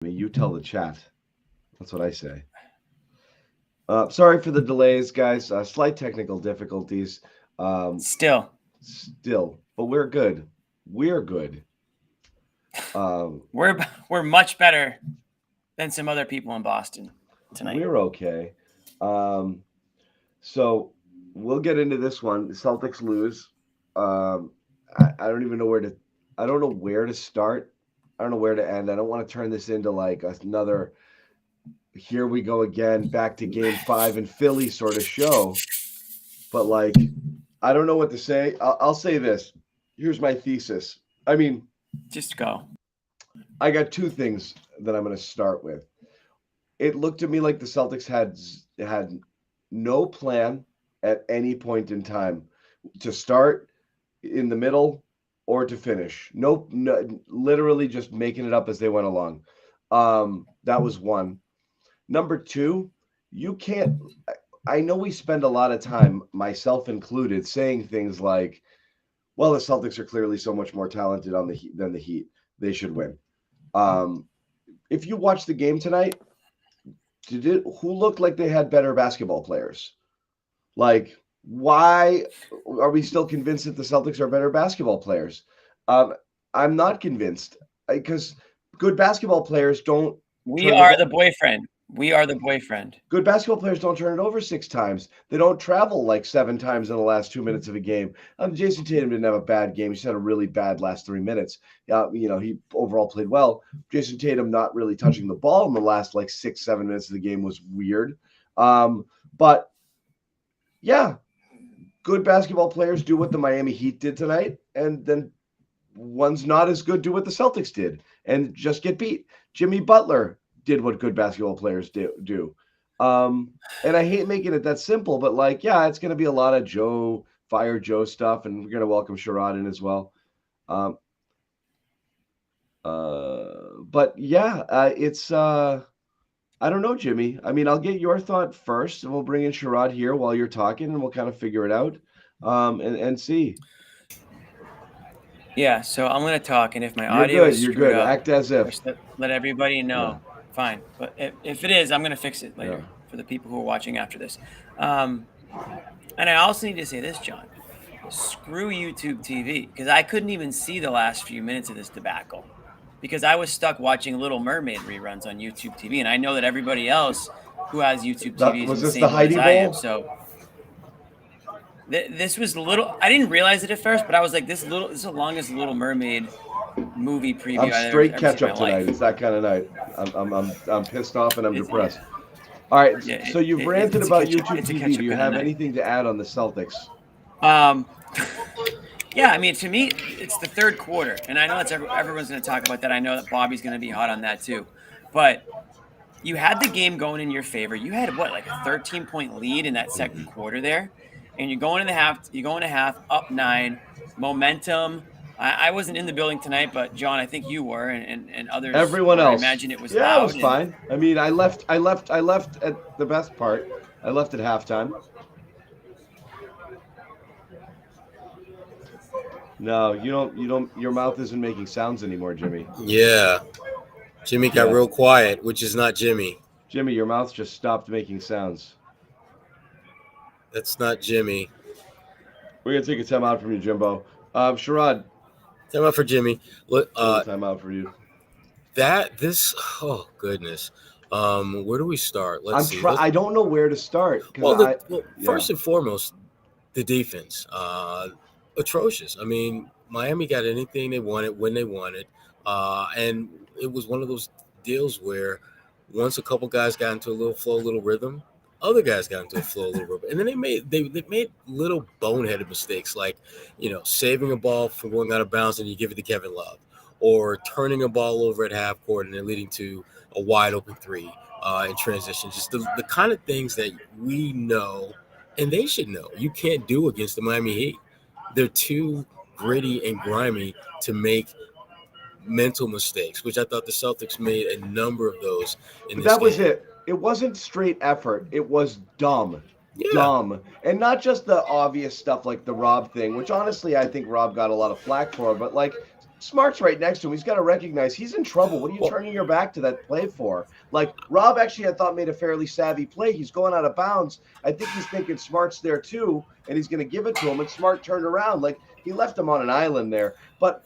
You tell the chat. That's what I say. Sorry for the delays, guys. Slight technical difficulties. Still, but we're good. We're good. We're much better than some other people in Boston tonight. We're okay. So we'll get into this one. The Celtics lose. I don't even know where to. I don't know where to start. I don't know where to end. I don't want to turn this into like another. Here we go again, back to Game 5 in Philly sort of show. But like, I don't know what to say. I'll say this. Here's my thesis. I mean, just go. I got two things that I'm going to start with. It looked to me like the Celtics had no plan at any point in time to start, in the middle, or to finish. No, literally just making it up as they went along. That was one. Number two, you can't. I know we spend a lot of time, myself included, saying things like, well, the Celtics are clearly so much more talented than the Heat. They should win. If you watch the game tonight, who looked like they had better basketball players? Like, why are we still convinced that the Celtics are better basketball players? I'm not convinced, because good basketball players don't. We are the boyfriend. We are the boyfriend. Good basketball players don't turn it over 6 times. They don't travel like 7 times in the last 2 minutes of a game. Jason Tatum didn't have a bad game. He just had a really bad last 3 minutes. He overall played well. Jason Tatum not really touching the ball in the last like 6-7 minutes of the game was weird. But yeah, good basketball players do what the Miami Heat did tonight, and then one's not as good do what the Celtics did and just get beat. Jimmy Butler did what good basketball players do. And I hate making it that simple, but like, yeah, it's going to be a lot of Joe stuff, and we're going to welcome Sherrod in as well. But yeah, it's I don't know, Jimmy. I mean, I'll get your thought first, and we'll bring in Sherrod here while you're talking, and we'll kind of figure it out and see. Yeah, so I'm going to talk, and if my audio is you're good. Up, act as if. Let everybody know. Yeah. Fine. But if it is, I'm going to fix it later for the people who are watching after this. And I also need to say this, John. Screw YouTube TV, because I couldn't even see the last few minutes of this debacle because I was stuck watching Little Mermaid reruns on YouTube TV, and I know that everybody else who has YouTube TV is in the same way as I am. So this was little. I didn't realize it at first, but I was like, this is the longest Little Mermaid movie preview. I'm straight catch up tonight. It's that kind of night. I'm pissed off and I'm depressed. All right, so you've ranted about YouTube TV. Do you have anything to add on the Celtics? Yeah, I mean, to me, it's the third quarter, and I know everyone's going to talk about that. I know that Bobby's going to be hot on that too, but you had the game going in your favor. You had like a 13-point lead in that second quarter there, and you're going to half up 9, momentum. I wasn't in the building tonight, but John, I think you were, and others. Everyone else. I imagine it was loud. Yeah, it was fine. I mean, I left at the best part. I left at halftime. No, you don't. Your mouth isn't making sounds anymore, Jimmy. Yeah, Jimmy got real quiet, which is not Jimmy. Jimmy, your mouth just stopped making sounds. That's not Jimmy. We're gonna take a time out from you, Jimbo. Sherrod. Time out for Jimmy. Look, time out for you. Oh goodness. Where do we start? Let's see. I don't know where to start. First and foremost, the defense. Atrocious. I mean, Miami got anything they wanted when they wanted, and it was one of those deals where once a couple guys got into a little flow, a little rhythm, other guys got into a flow, a little rhythm, and then they made little boneheaded mistakes, like saving a ball from going out of bounds and you give it to Kevin Love, or turning a ball over at half court and then leading to a wide open 3 in transition. Just the kind of things that we know and they should know you can't do against the Miami Heat. They're too gritty and grimy to make mental mistakes, which I thought the Celtics made a number of those in this game. That was it. It wasn't straight effort. It was dumb. Yeah. Dumb. And not just the obvious stuff like the Rob thing, which honestly I think Rob got a lot of flack for, but like Smart's right next to him. He's got to recognize he's in trouble. What are you turning your back to that play for? Like, Rob actually, I thought, made a fairly savvy play. He's going out of bounds. I think he's thinking Smart's there too, and he's going to give it to him. And Smart turned around. Like, he left him on an island there. But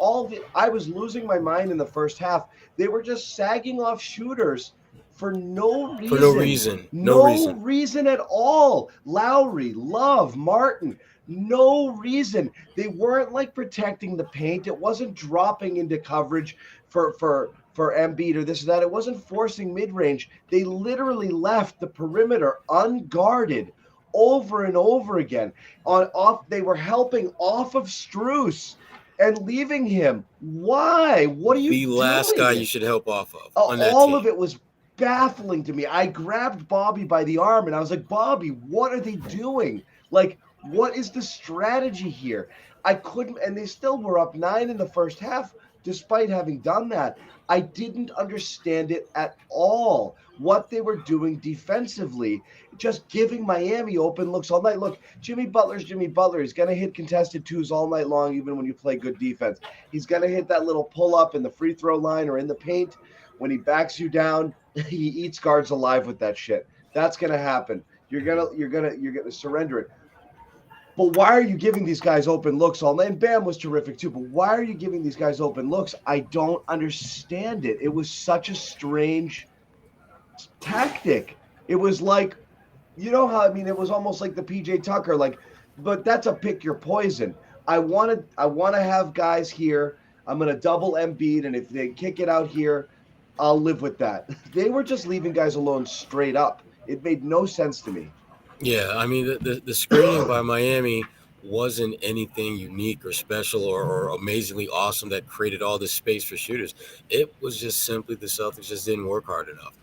I was losing my mind in the first half. They were just sagging off shooters for no reason. No reason at all. Lowry, Love, Martin. No reason. They weren't like protecting the paint. It wasn't dropping into coverage for Embiid or this or that. It wasn't forcing mid-range. They literally left the perimeter unguarded over and over again. They were helping off of Strus and leaving him. Why? What are you doing? The last guy you should help off of. All of it was baffling to me. I grabbed Bobby by the arm and I was like, Bobby, what are they doing? Like, what is the strategy here? I couldn't, and they still were up 9 in the first half, despite having done that. I didn't understand it at all, what they were doing defensively, just giving Miami open looks all night. Look, Jimmy Butler's Jimmy Butler. He's going to hit contested twos all night long, even when you play good defense. He's going to hit that little pull-up in the free throw line or in the paint. When he backs you down, he eats guards alive with that shit. That's going to happen. You're gonna surrender it. But why are you giving these guys open looks all night? And Bam was terrific too. But why are you giving these guys open looks? I don't understand it. It was such a strange tactic. It was like, you know how, I mean, it was almost like the PJ Tucker, like, but that's a pick your poison. I want to have guys here. I'm going to double Embiid, and if they kick it out here, I'll live with that. They were just leaving guys alone straight up. It made no sense to me. Yeah, I mean, the screening by Miami wasn't anything unique or special or amazingly awesome that created all this space for shooters. It was just simply the Celtics just didn't work hard enough.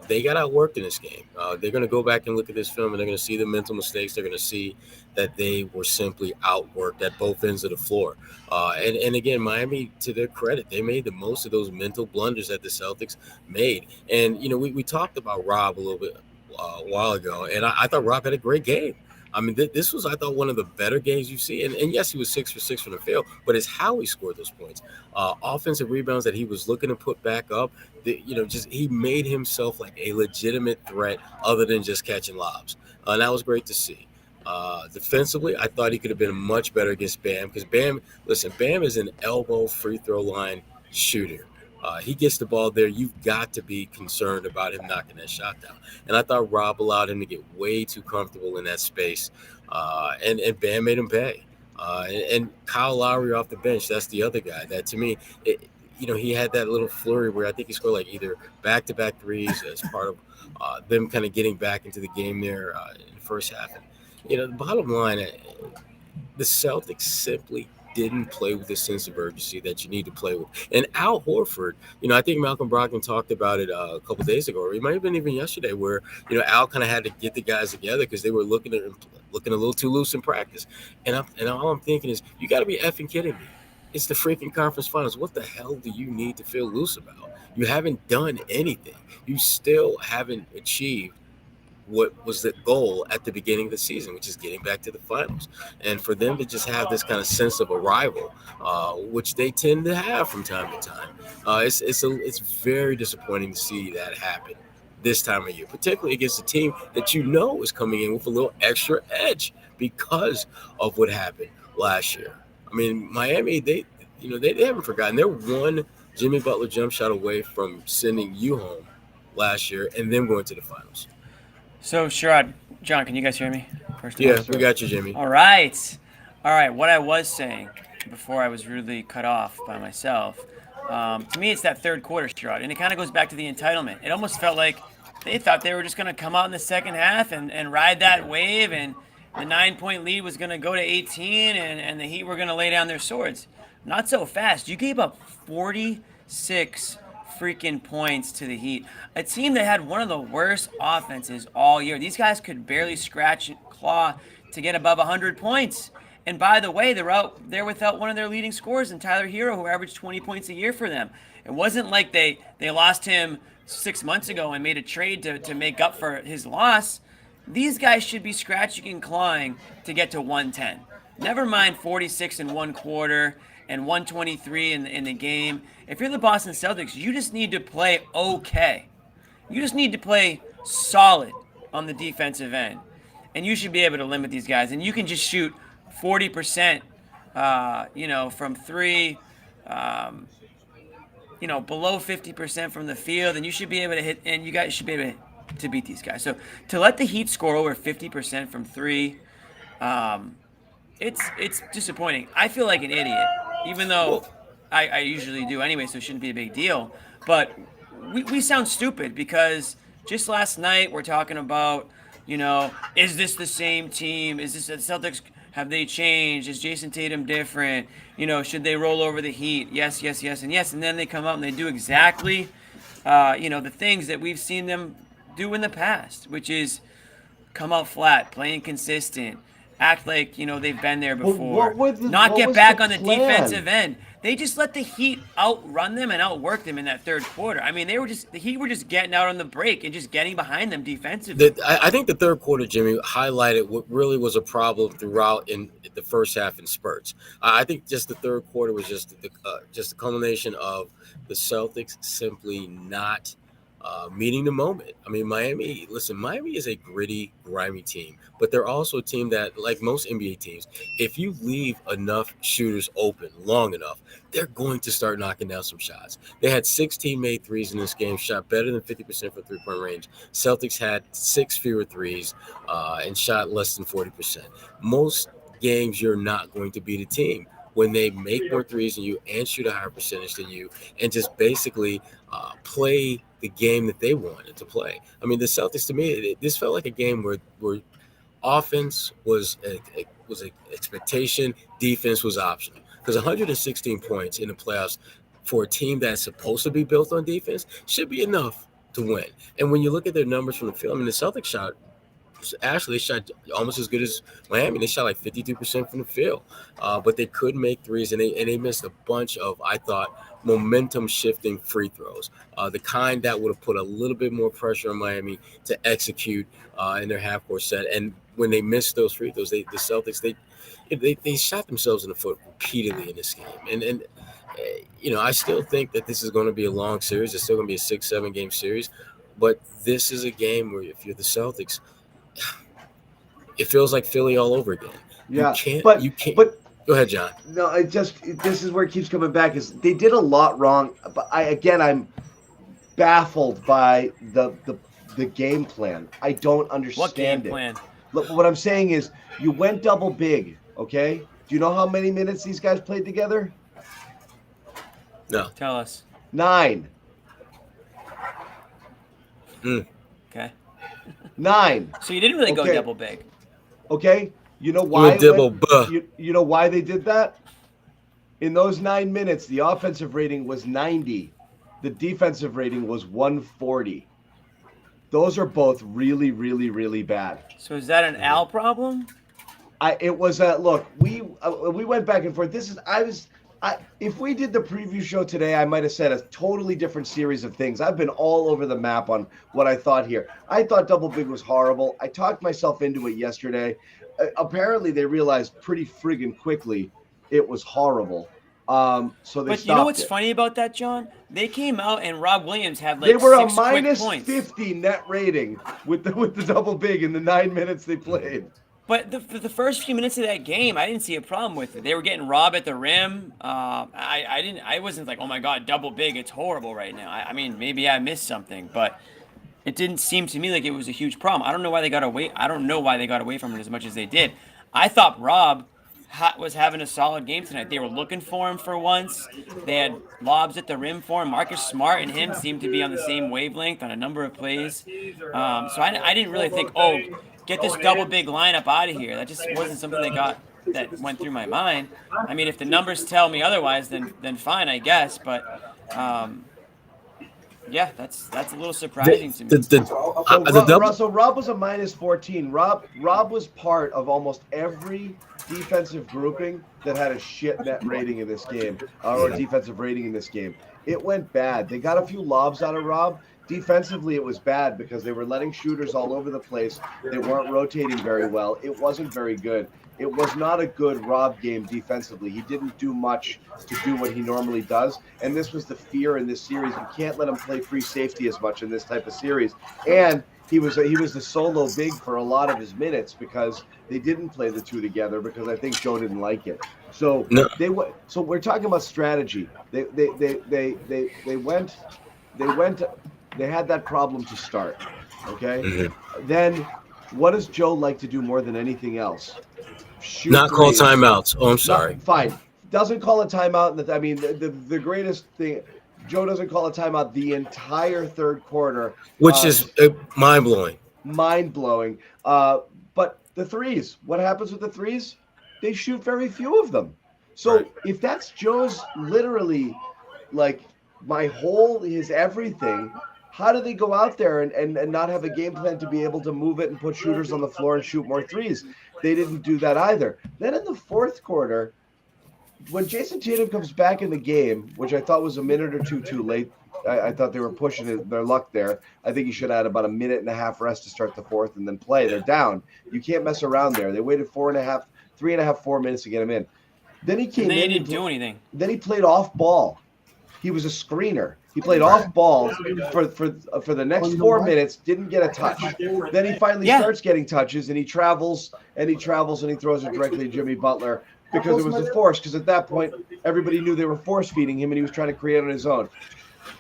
They got outworked in this game. They're going to go back and look at this film, and they're going to see the mental mistakes. They're going to see that they were simply outworked at both ends of the floor. And again, Miami, to their credit, they made the most of those mental blunders that the Celtics made. And, you know, we talked about Rob a little bit a while ago, and I thought Rob had a great game. I mean, this was, I thought, one of the better games you see. And yes, he was 6 for 6 from the field, but it's how he scored those points. Offensive rebounds that he was looking to put back up, he made himself like a legitimate threat other than just catching lobs. And that was great to see. Defensively, I thought he could have been much better against Bam because Bam is an elbow free throw line shooter. He gets the ball there. You've got to be concerned about him knocking that shot down. And I thought Rob allowed him to get way too comfortable in that space. And Bam made him pay. And Kyle Lowry off the bench, that's the other guy. That, to me, he had that little flurry where I think he scored like either back-to-back threes as part of them kind of getting back into the game there in the first half. And, the bottom line, the Celtics simply didn't play with the sense of urgency that you need to play with. And Al Horford, I think Malcolm Brogdon talked about it a couple days ago, or it might have been even yesterday, where, Al kind of had to get the guys together because they were looking a little too loose in practice. And all I'm thinking is, you got to be effing kidding me. It's the freaking conference finals. What the hell do you need to feel loose about? You haven't done anything. You still haven't achieved what was the goal at the beginning of the season, which is getting back to the finals. And for them to just have this kind of sense of arrival, which they tend to have from time to time, it's very disappointing to see that happen this time of year, particularly against a team that is coming in with a little extra edge because of what happened last year. I mean, Miami, they haven't forgotten. They're one Jimmy Butler jump shot away from sending you home last year and then going to the finals. So, Sherrod, John, can you guys hear me? Yeah, we got you, Jimmy. All right. What I was saying before I was rudely cut off by myself, to me, it's that third quarter, Sherrod, and it kind of goes back to the entitlement. It almost felt like they thought they were just going to come out in the second half and ride that wave, and the 9-point lead was going to go to 18, and the Heat were going to lay down their swords. Not so fast. You gave up 46 freaking points to the Heat. A team that had one of the worst offenses all year. These guys could barely scratch and claw to get above 100 points. And by the way, they're out there without one of their leading scorers in Tyler Hero, who averaged 20 points a year for them. It wasn't like they lost him 6 months ago and made a trade to make up for his loss. These guys should be scratching and clawing to get to 110. Never mind 46 in one quarter and 123 in the game. If you're the Boston Celtics, you just need to play okay. You just need to play solid on the defensive end, and you should be able to limit these guys. And you can just shoot 40%, from three, below 50% from the field, and you should be able to hit. And you guys should be able to beat these guys. So to let the Heat score over 50% from three, it's disappointing. I feel like an idiot, even though I usually do anyway, so it shouldn't be a big deal. But we sound stupid because just last night we're talking about, is this the same team? Is this the Celtics? Have they changed? Is Jason Tatum different? Should they roll over the Heat? Yes, yes, yes, and yes. And then they come out and they do exactly, the things that we've seen them do in the past, which is come out flat, play inconsistent, act like they've been there before, not get back on the defensive end. They just let the Heat outrun them and outwork them in that third quarter. I mean, the Heat were just getting out on the break and just getting behind them defensively. I think the third quarter, Jimmy, highlighted what really was a problem throughout in the first half in spurts. I think just the third quarter was just a culmination of the Celtics simply not meeting the moment. I mean, Miami is a gritty, grimy team, but they're also a team that, like most NBA teams, if you leave enough shooters open long enough, they're going to start knocking down some shots. They had 16 made threes in this game, shot better than 50% from three-point range. Celtics had 6 fewer threes and shot less than 40%. Most games, you're not going to beat a team when they make more threes than you and shoot a higher percentage than you and just basically play the game that they wanted to play. I mean, the Celtics, to me, this felt like a game where offense was an expectation, defense was optional. Because 116 points in the playoffs for a team that's supposed to be built on defense should be enough to win. And when you look at their numbers from the field, I mean, the Celtics shot almost as good as Miami. They shot like 52% from the field, but they couldn't make threes, and they missed a bunch of, I thought, momentum-shifting free throws, the kind that would have put a little bit more pressure on Miami to execute in their half-court set. And when they missed those free throws, the Celtics, they shot themselves in the foot repeatedly in this game. And I still think that this is going to be a long series. It's still going to be a 6-7 game series, but this is a game where if you're the Celtics, it feels like Philly all over again. Yeah, you can't. But go ahead, John. No, this is where it keeps coming back. Is they did a lot wrong. But I'm baffled by the game plan. I don't understand what game it. Plan? Look, what I'm saying is you went double big. Okay, do you know how many minutes these guys played together? No. Tell us. 9. Okay. 9. So you didn't really go double big. Okay. You know why? You know why they did that? In those 9 minutes, the offensive rating was 90. The defensive rating was 140. Those are both really, really, really bad. So is that an Al problem? It was look. We went back and forth. If we did the preview show today, I might have said a totally different series of things. I've been all over the map on what I thought here. I thought double big was horrible. I talked myself into it yesterday. Apparently, they realized pretty friggin' quickly it was horrible. So they stopped. You know what's funny about that, John? They came out and Rob Williams had they were a minus 50 net rating with the double big in the 9 minutes they played. But the first few minutes of that game, I didn't see a problem with it. They were getting robbed at the rim. I wasn't like, oh my God, double big, it's horrible right now. I mean, maybe I missed something, but it didn't seem to me like it was a huge problem. I don't know why they got away from it as much as they did. I thought Rob was having a solid game tonight. They were looking for him for once. They had lobs at the rim for him. Marcus Smart and him seemed to be on the same wavelength on a number of plays. So I didn't really think, get this double big lineup out of here. That just wasn't something that went through my mind. I mean, if the numbers tell me otherwise, then fine, I guess. But yeah, that's a little surprising to me. So Rob was a minus 14. Rob was part of almost every defensive grouping that had a shit net rating in this game, or defensive rating in this game. It went bad. They got a few lobs out of Rob, defensively it was bad because they were letting shooters all over the place. They weren't rotating very well. It wasn't very good. It was not a good Rob game defensively. He didn't do much to do what he normally does. And this was the fear in this series. You can't let him play free safety as much in this type of series. And he was the solo big for a lot of his minutes because they didn't play the two together because I think Joe didn't like it. So So we're talking about strategy. They had that problem to start. Okay. Mm-hmm. Then what does Joe like to do more than anything else? Shoot not call timeouts. Oh, I'm sorry. Fine. Doesn't call a timeout. I mean, the greatest thing, Joe doesn't call a timeout the entire third quarter, which is mind blowing. Mind blowing. But the threes, what happens with the threes? They shoot very few of them. So if that's Joe's literally like his everything, how do they go out there and not have a game plan to be able to move it and put shooters on the floor and shoot more threes? They didn't do that either. Then in the fourth quarter, when Jason Tatum comes back in the game, which I thought was a minute or two too late, I thought they were pushing their luck there. I think he should have had about a minute and a half rest to start the fourth and then play. They're down. You can't mess around there. They waited 4 minutes to get him in. Then he came in. They didn't do anything. Then he played off ball. He was a screener. He played off ball for the next 4 minutes, didn't get a touch. Then he finally starts getting touches, and he travels and he throws it directly to Jimmy Butler because it was a force. Because at that point, everybody knew they were force feeding him, and he was trying to create on his own.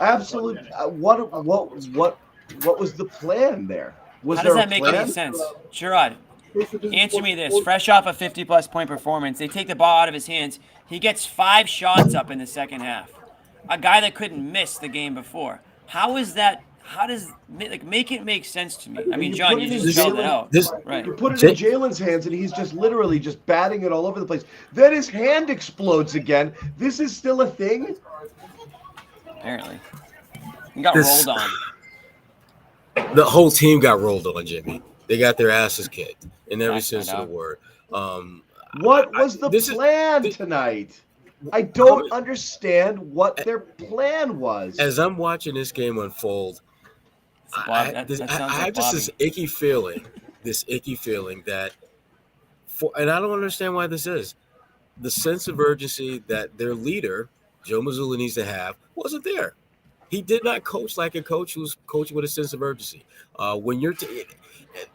Absolute. What was the plan there? How does that make any sense, Sherrod? Answer me this. Fresh off a 50-plus point performance, they take the ball out of his hands. He gets 5 shots up in the second half. A guy that couldn't miss the game before. How is that? How does make it make sense to me? I mean, John, you just spelled it out. Right. You put it in Jalen's hands, and he's just literally just batting it all over the place. Then his hand explodes again. This is still a thing? Apparently. He got rolled on. The whole team got rolled on, Jimmy. They got their asses kicked in every sense of the word. What was the plan tonight? I don't understand what their plan was. As I'm watching this game unfold, I have just this icky feeling that, and I don't understand why this is, the sense of urgency that their leader, Joe Mazzulla, needs to have wasn't there. He did not coach like a coach who's coaching with a sense of urgency. When you're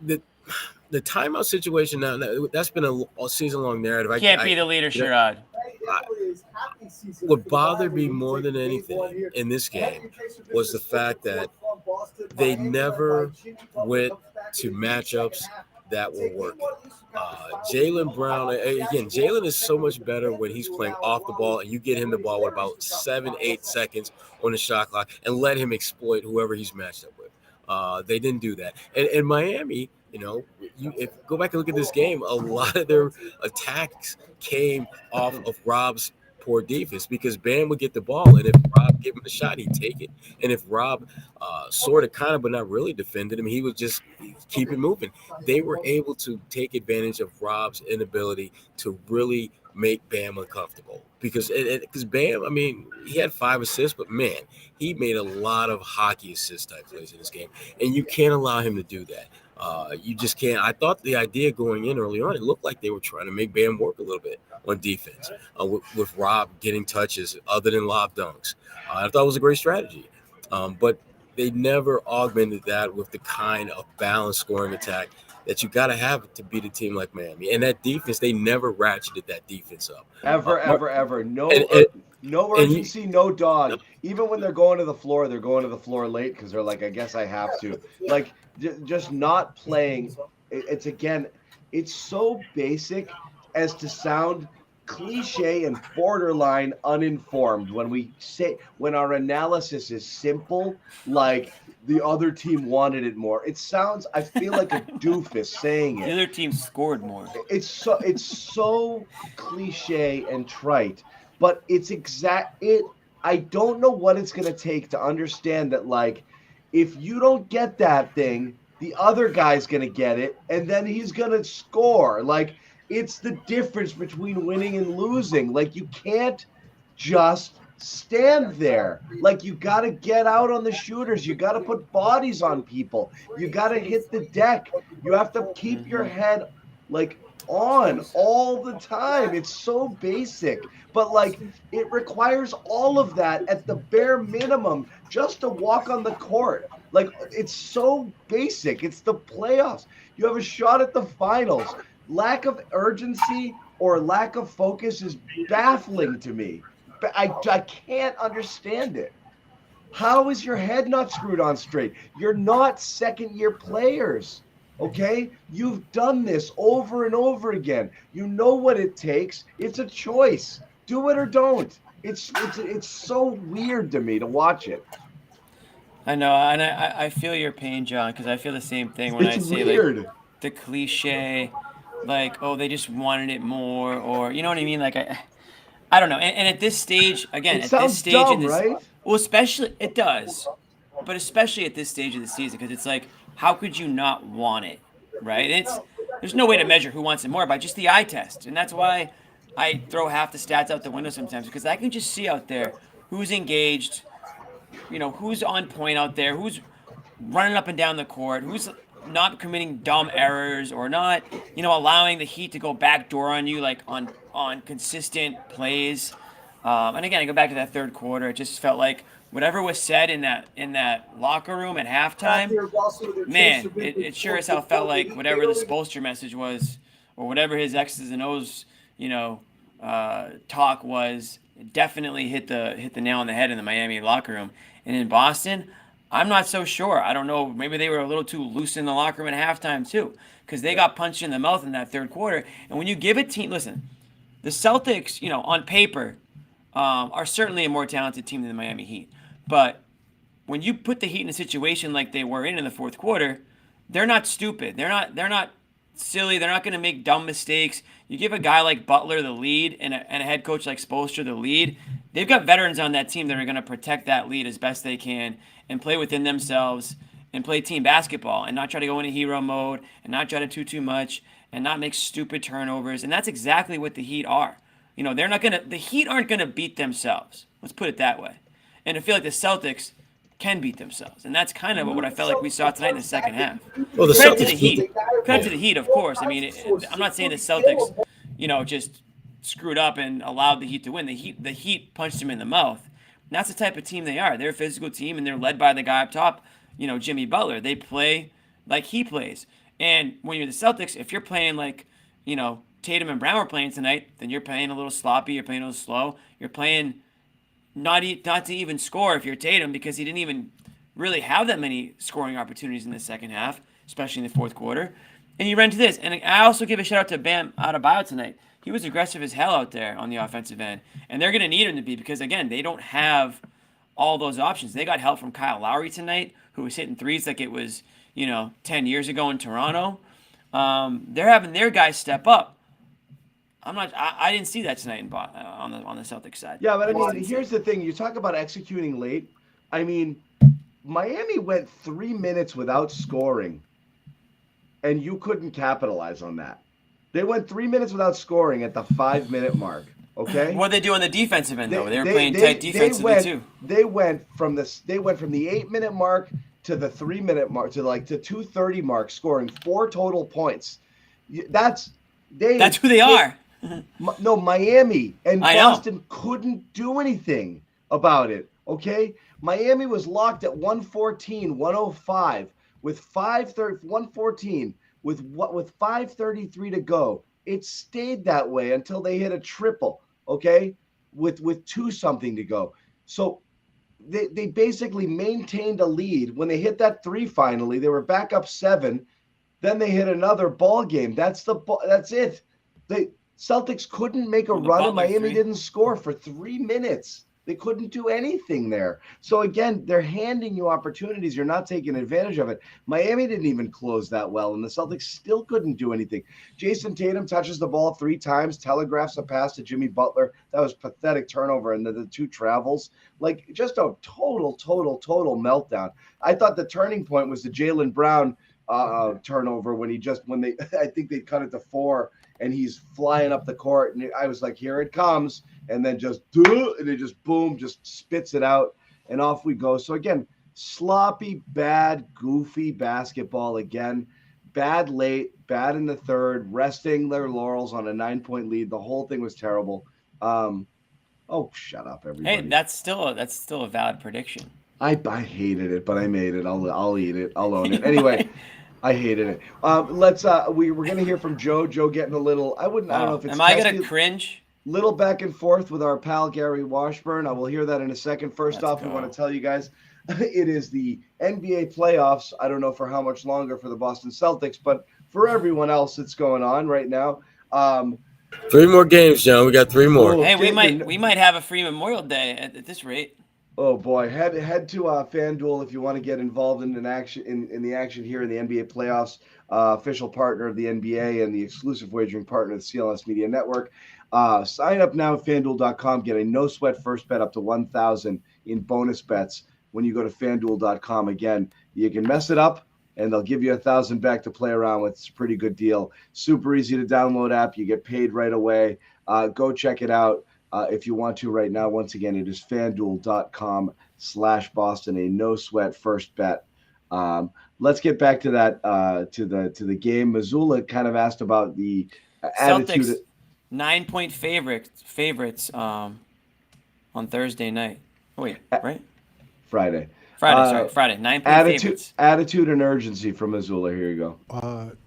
the timeout situation now, that's been a season-long narrative. Can't be the leader, Sherrod. What bothered me more than anything in this game was the fact that they never went to matchups that were working. Jaylen Brown, again, Jaylen is so much better when he's playing off the ball and you get him the ball with about 7-8 seconds on the shot clock and let him exploit whoever he's matched up with. They didn't do that. And Miami, go back and look at this game, a lot of their attacks came off of Rob's poor defense because Bam would get the ball, and if Rob gave him a shot, he'd take it. And if Rob sort of, kind of, but not really defended him, he would just keep it moving. They were able to take advantage of Rob's inability to really make Bam uncomfortable because Bam, I mean, he had 5 assists, but man, he made a lot of hockey assist type plays in this game, and you can't allow him to do that. You just can't. I thought the idea going in early on, it looked like they were trying to make Bam work a little bit on defense with Rob getting touches other than lob dunks. I thought it was a great strategy, but they never augmented that with the kind of balanced scoring attack that you got to have to beat a team like Miami. And that defense, they never ratcheted that defense up. Ever. No urgency, no dog. Even when they're going to the floor late because they're like, I guess I have to. Like, just not playing. It's so basic as to sound cliche and borderline uninformed when our analysis is simple, like the other team wanted it more. It sounds, I feel like a doofus saying it. The other team scored more. It's so cliche and trite, but it's I don't know what it's going to take to understand that, like, if you don't get that thing, the other guy's going to get it, and then he's going to score. Like, it's the difference between winning and losing. Like, you can't just stand there. Like, you got to get out on the shooters. You got to put bodies on people. You got to hit the deck. You have to keep your head like on all the time. It's so basic, but like it requires all of that at the bare minimum just to walk on the court. Like, it's so basic. It's the playoffs. You have a shot at the finals. Lack of urgency or lack of focus is baffling to me. I can't understand it. How is your head not screwed on straight? You're not second-year players, okay? You've done this over and over again. You know what it takes. It's a choice. Do it or don't. It's so weird to me to watch it. I know, and I feel your pain, John, because I feel the same thing when I see weird. Like the cliche, like, oh, they just wanted it more, or you know what I mean? Like I don't know. And at this stage, again, it at sounds this stage dumb, in this, right? well, especially it does, but especially at this stage of the season, because it's like, how could you not want it, right? There's no way to measure who wants it more by just the eye test, and that's why I throw half the stats out the window sometimes, because I can just see out there who's engaged, you know, who's on point out there, who's running up and down the court, who's not committing dumb errors or not, you know, allowing the Heat to go backdoor on you like on consistent plays. And again, I go back to that third quarter. It just felt like whatever was said in that locker room at halftime, man, it sure as hell felt like whatever the Spoelstra message was, or whatever his X's and O's, you know, talk was, it definitely hit the nail on the head in the Miami locker room. And in Boston, I'm not so sure. I don't know. Maybe they were a little too loose in the locker room at halftime too, because they got punched in the mouth in that third quarter. And when you give a team, listen, the Celtics, you know, on paper, are certainly a more talented team than the Miami Heat. But when you put the Heat in a situation like they were in the fourth quarter, they're not stupid. They're not silly. They're not going to make dumb mistakes. You give a guy like Butler the lead and a head coach like Spoelstra the lead. They've got veterans on that team that are going to protect that lead as best they can and play within themselves and play team basketball and not try to go into hero mode and not try to do too much and not make stupid turnovers. And that's exactly what the Heat are. You know, the Heat aren't going to beat themselves. Let's put it that way. And I feel like the Celtics can beat themselves. And that's kind of what I felt like we saw tonight in the second half. Well, the Credit Celtics to the Heat. Credit to the Heat, of course. I mean, I'm not saying the Celtics, you know, just screwed up and allowed the Heat to win. The Heat punched them in the mouth. And that's the type of team they are. They're a physical team, and they're led by the guy up top, you know, Jimmy Butler. They play like he plays. And when you're the Celtics, if you're playing like, you know, Tatum and Brown were playing tonight, then you're playing a little sloppy, you're playing a little slow. You're playing not to even score if you're Tatum, because he didn't even really have that many scoring opportunities in the second half, especially in the fourth quarter. And you run to this. And I also give a shout out to Bam Adebayo tonight. He was aggressive as hell out there on the offensive end. And they're going to need him to be, because, again, they don't have all those options. They got help from Kyle Lowry tonight, who was hitting threes like it was, you know, 10 years ago in Toronto. They're having their guys step up. I didn't see that tonight on the Celtics side. Yeah, but I mean, here's the thing. You talk about executing late. I mean, Miami went 3 minutes without scoring, and you couldn't capitalize on that. They went 3 minutes without scoring at the 5-minute mark. Okay. What did they do on the defensive end though? They were playing tight defensively too. They went from the 8-minute mark to the 3-minute mark to like the 2:30 mark, scoring 4 total points. That's who they are. No, Miami and Boston couldn't do anything about it. Okay, Miami was locked at 114, 105 with 114 with 5:33 to go. It stayed that way until they hit a triple. Okay, with 2-something to go. So they basically maintained a lead. When they hit that 3 finally, they were back up 7. Then they hit another ball game. That's it. The Celtics couldn't make a run, and Miami didn't score for 3 minutes. They couldn't do anything there. So again, they're handing you opportunities. You're not taking advantage of it. Miami didn't even close that well, and the Celtics still couldn't do anything. Jason Tatum touches the ball 3 times, telegraphs a pass to Jimmy Butler. That was pathetic turnover, and the 2 travels. Like, just a total meltdown. I thought the turning point was the Jaylen Brown turnover when I think they cut it to 4, and he's flying up the court. And I was like, here it comes. And then just do, and it just boom, just spits it out, and off we go. So again, sloppy, bad, goofy basketball again. Bad late, bad in the third, resting their laurels on a 9-point lead. The whole thing was terrible. Oh, shut up, everybody. Hey, that's still a valid prediction. I hated it, but I made it. I'll eat it. I'll own it. Anyway, I hated it. We're gonna hear from Joe. Joe getting a little. I don't know if it's. Am I gonna cringe? Little back and forth with our pal Gary Washburn. I will hear that in a second. First Let's off, go. we want to tell you guys it is the NBA playoffs. I don't know for how much longer for the Boston Celtics, but for everyone else, it's going on right now. 3 more games, John. We got 3 more. Hey, we might have a free Memorial Day at this rate. Oh boy, head to FanDuel if you want to get involved in the action here in the NBA playoffs. Official partner of the NBA and the exclusive wagering partner of the CLNS Media Network. Sign up now at FanDuel.com. Get a no sweat first bet up to $1,000 in bonus bets when you go to FanDuel.com. Again, you can mess it up, and they'll give you $1,000 back to play around with. It's a pretty good deal. Super easy to download app. You get paid right away. Go check it out. If you want to right now. Once again, it is FanDuel.com/Boston, a no sweat first bet. Let's get back to that to the game. Mazzulla kind of asked about the attitude. Celtics 9-point favorites on Thursday night. Oh wait, right? Friday. Friday. 9-point favorites. Attitude and urgency from Mazzulla. Here you go.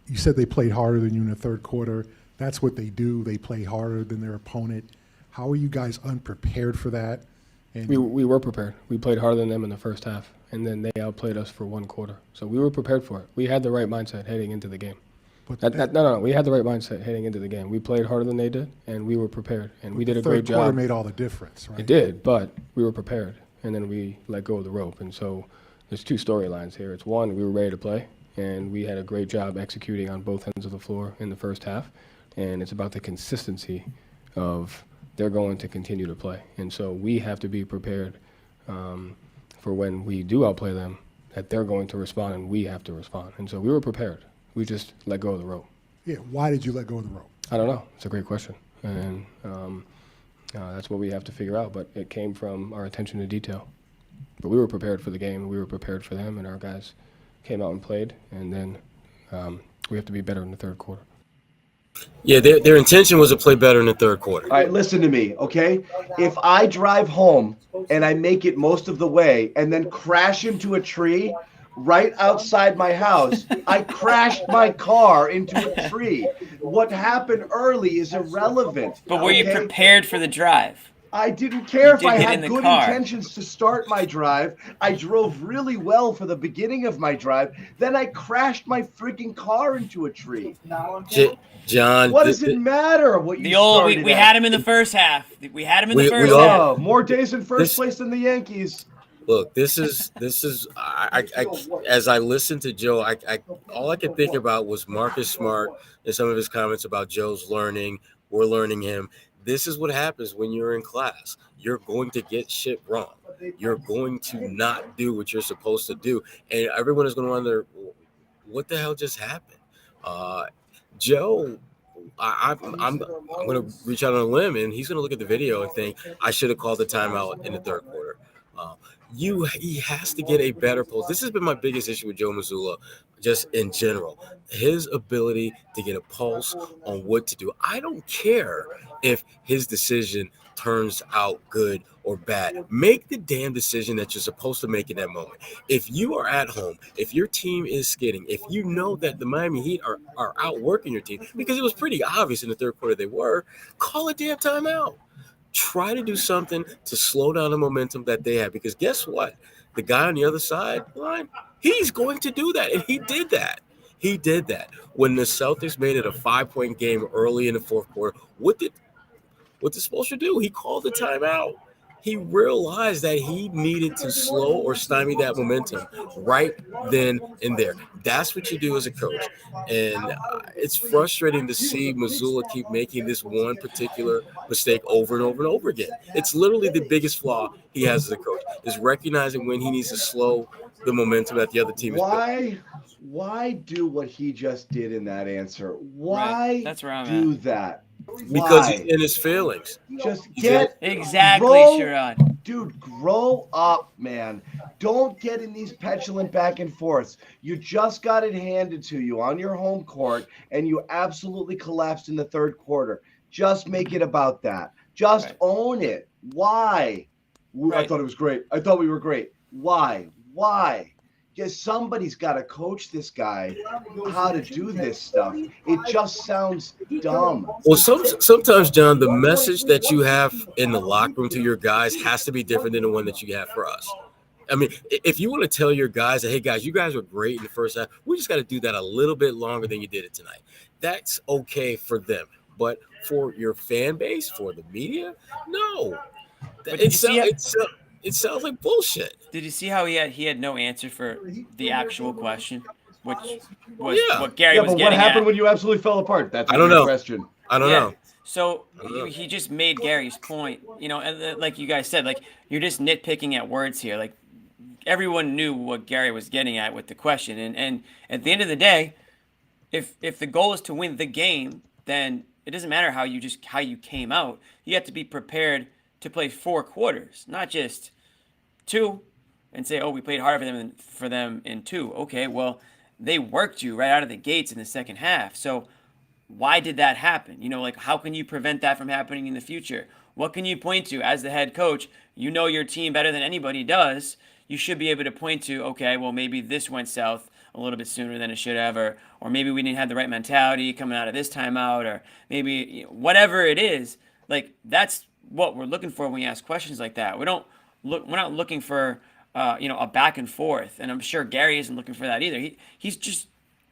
You said they played harder than you in the third quarter. That's what they do. They play harder than their opponent. How are you guys unprepared for that? And we were prepared. We played harder than them in the first half, and then they outplayed us for 1 quarter. So we were prepared for it. We had the right mindset heading into the game. No. We had the right mindset heading into the game. We played harder than they did, and we were prepared. And we did a great job. The third quarter made all the difference, right? It did, but we were prepared, and then we let go of the rope. And so there's 2 storylines here. It's one, we were ready to play, and we had a great job executing on both ends of the floor in the first half. And it's about the consistency of they're going to continue to play. And so we have to be prepared for when we do outplay them, that they're going to respond and we have to respond. And so we were prepared. We just let go of the rope. Yeah, why did you let go of the rope? I don't know. It's a great question. And that's what we have to figure out. But it came from our attention to detail. But we were prepared for the game. We were prepared for them, and our guys came out and played. And then we have to be better in the third quarter. Yeah, their intention was to play better in the third quarter. All right, listen to me, okay? If I drive home and I make it most of the way and then crash into a tree right outside my house, I crashed my car into a tree. What happened early is irrelevant. But were you prepared for the drive? I didn't care if I get had in the good car. intentions to start my drive. I drove really well for the beginning of my drive. Then I crashed my freaking car into a tree. John, what does it matter what you The old started we at? had him in the first half. We had him in the first half. Oh, more days in first place than the Yankees. Look, this is I as I listened to Joe, I all I could think about was Marcus Smart and some of his comments about Joe's learning. We're learning him. This is what happens when you're in class. You're going to get shit wrong. You're going to not do what you're supposed to do, and everyone is going to wonder, what the hell just happened? Joe, I'm going to reach out on a limb, and he's going to look at the video and think, I should have called the timeout in the third quarter. He has to get a better pulse. This has been my biggest issue with Joe Mazzulla, just in general. His ability to get a pulse on what to do. I don't care if his decision turns out good or bad. Make the damn decision that you're supposed to make in that moment. If you are at home, if your team is skidding, if you know that the Miami Heat are outworking your team, because it was pretty obvious in the third quarter they were, call a damn timeout. Try to do something to slow down the momentum that they have. Because guess what? The guy on the other side, he's going to do that. And he did that. He did that. When the Celtics made it a 5-point game early in the fourth quarter, what did Spoelstra do? He called the timeout. He realized that he needed to slow or stymie that momentum right then and there. That's what you do as a coach. And it's frustrating to see Mazzulla keep making this one particular mistake over and over and over again. It's literally the biggest flaw he has as a coach, is recognizing when he needs to slow the momentum that the other team is building. Why do what he just did in that answer? Why Right. That's where I'm do at. that? Because Why? he's in his feelings. Just He's in- Exactly, grow, Sherrod. dude, grow up, man. Don't get in these petulant back and forths. You just got it handed to you on your home court, and you absolutely collapsed in the third quarter. Just make it about that. Just own it. Why? I thought it was great. I thought we were great. Why? Yes, somebody's got to coach this guy how to do this stuff. It just sounds dumb. Well, sometimes, John, the message that you have in the locker room to your guys has to be different than the one that you have for us. I mean, if you want to tell your guys that, hey, guys, you guys were great in the first half, we just got to do that a little bit longer than you did it tonight. That's okay for them. But for your fan base, for the media, no. It sounds like bullshit. Did you see how he had no answer for the actual question, which was what Gary was but getting what happened at? when you absolutely fell apart? That's I don't know. Question. I don't know. So he just made Gary's point, and like you guys said, like you're just nitpicking at words here. Like everyone knew what Gary was getting at with the question, and at the end of the day, if the goal is to win the game, then it doesn't matter how you came out. You have to be prepared to play 4 quarters, not just 2, and say, oh, we played harder for them in 2. Okay, well, they worked you right out of the gates in the second half. So why did that happen? Like how can you prevent that from happening in the future? What can you point to as the head coach? You know your team better than anybody does. You should be able to point to, okay, well, maybe this went south a little bit sooner than it should have, or maybe we didn't have the right mentality coming out of this timeout, or maybe whatever it is. Like that's what we're looking for when we ask questions like that. We're not looking for a back and forth, and I'm sure Gary isn't looking for that either. He's just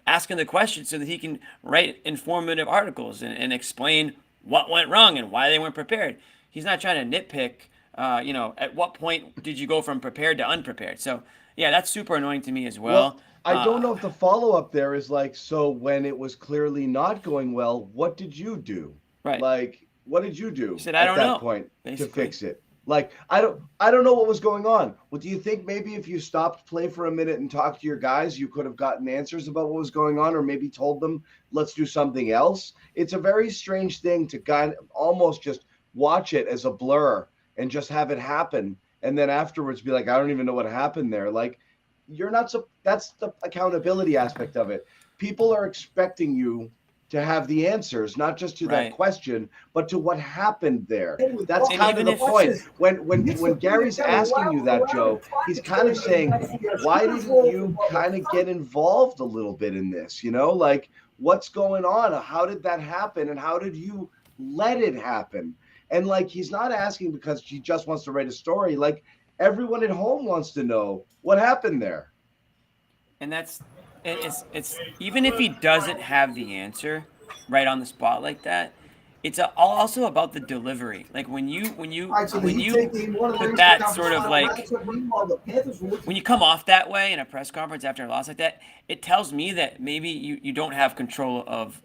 asking the question so that he can write informative articles and explain what went wrong and why they weren't prepared. He's not trying to nitpick. At what point did you go from prepared to unprepared? So yeah, that's super annoying to me as well. I don't know if the follow-up there is like, so when it was clearly not going well, what did you do? Right. Like, what did you do said, I don't know, point basically. to fix it? Like, I don't know what was going on. Well, do you think maybe if you stopped play for a minute and talked to your guys, you could have gotten answers about what was going on, or maybe told them, let's do something else? It's a very strange thing to kind of almost just watch it as a blur and just have it happen. And then afterwards be like, I don't even know what happened there. Like, that's the accountability aspect of it. People are expecting you to have the answers, not just to that question, but to what happened there. That's kind of the point. When Gary's asking you that, Joe, he's kind of saying, why didn't you kind of get involved a little bit in this? Like what's going on? How did that happen? And how did you let it happen? And like, he's not asking because he just wants to write a story. Like everyone at home wants to know what happened there. And it's even if he doesn't have the answer right on the spot like that, it's also about the delivery. Like when you put that sort of like, when you come off that way in a press conference after a loss like that, it tells me that maybe you don't have control of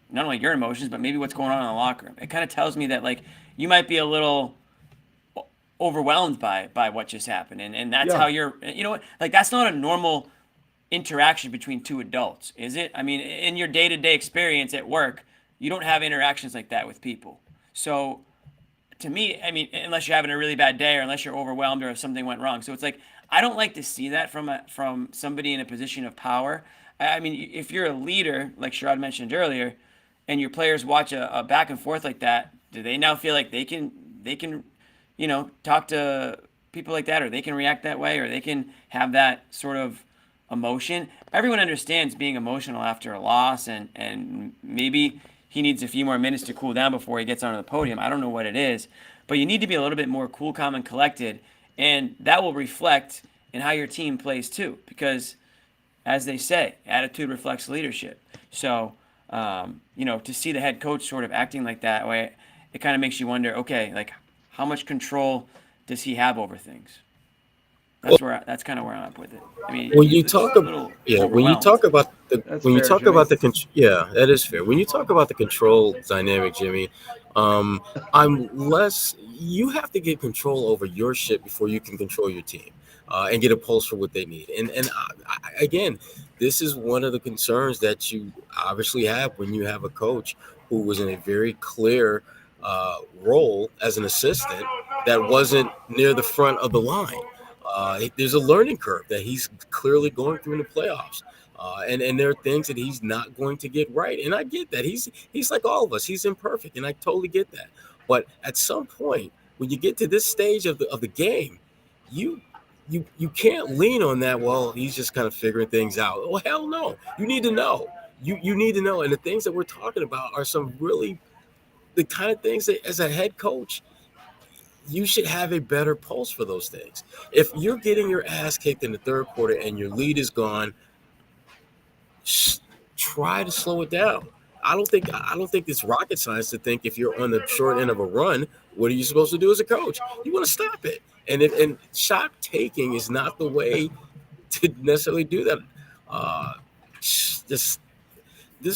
not only your emotions, but maybe what's going on in the locker room. It kind of tells me that like you might be a little overwhelmed by what just happened, and that's how you're. Like that's not a normal interaction between 2 adults, is it? I mean, in your day-to-day experience at work, you don't have interactions like that with people. So to me, I mean, unless you're having a really bad day or unless you're overwhelmed or if something went wrong. So it's like, I don't like to see that from somebody in a position of power. I mean, if you're a leader, like Sherrod mentioned earlier, and your players watch a back and forth like that, do they now feel like they can talk to people like that, or they can react that way, or they can have that sort of emotion? Everyone understands being emotional after a loss, and maybe he needs a few more minutes to cool down before he gets onto the podium. I don't know what it is, but you need to be a little bit more cool, calm, and collected, and that will reflect in how your team plays too, because as they say, attitude reflects leadership. So, to see the head coach sort of acting like that way, it kind of makes you wonder, okay, like how much control does he have over things? That's kind of where I'm at with it. I mean, when you talk about that is fair. When you talk about the control dynamic, Jimmy, you have to get control over your shit before you can control your team, and get a pulse for what they need. And again, this is one of the concerns that you obviously have when you have a coach who was in a very clear role as an assistant that wasn't near the front of the line. There's a learning curve that he's clearly going through in the playoffs. And there are things that he's not going to get right. And I get that. He's like all of us. He's imperfect, and I totally get that. But at some point, when you get to this stage of the game, you can't lean on that. Well, he's just kind of figuring things out. Oh, hell no. You need to know. You need to know. And the things that we're talking about are some really the kind of things that as a head coach, you should have a better pulse for those things. If you're getting your ass kicked in the third quarter and your lead is gone, try to slow it down. I don't think it's rocket science to think if you're on the short end of a run, what are you supposed to do as a coach? You want to stop it. And shot taking is not the way to necessarily do that. This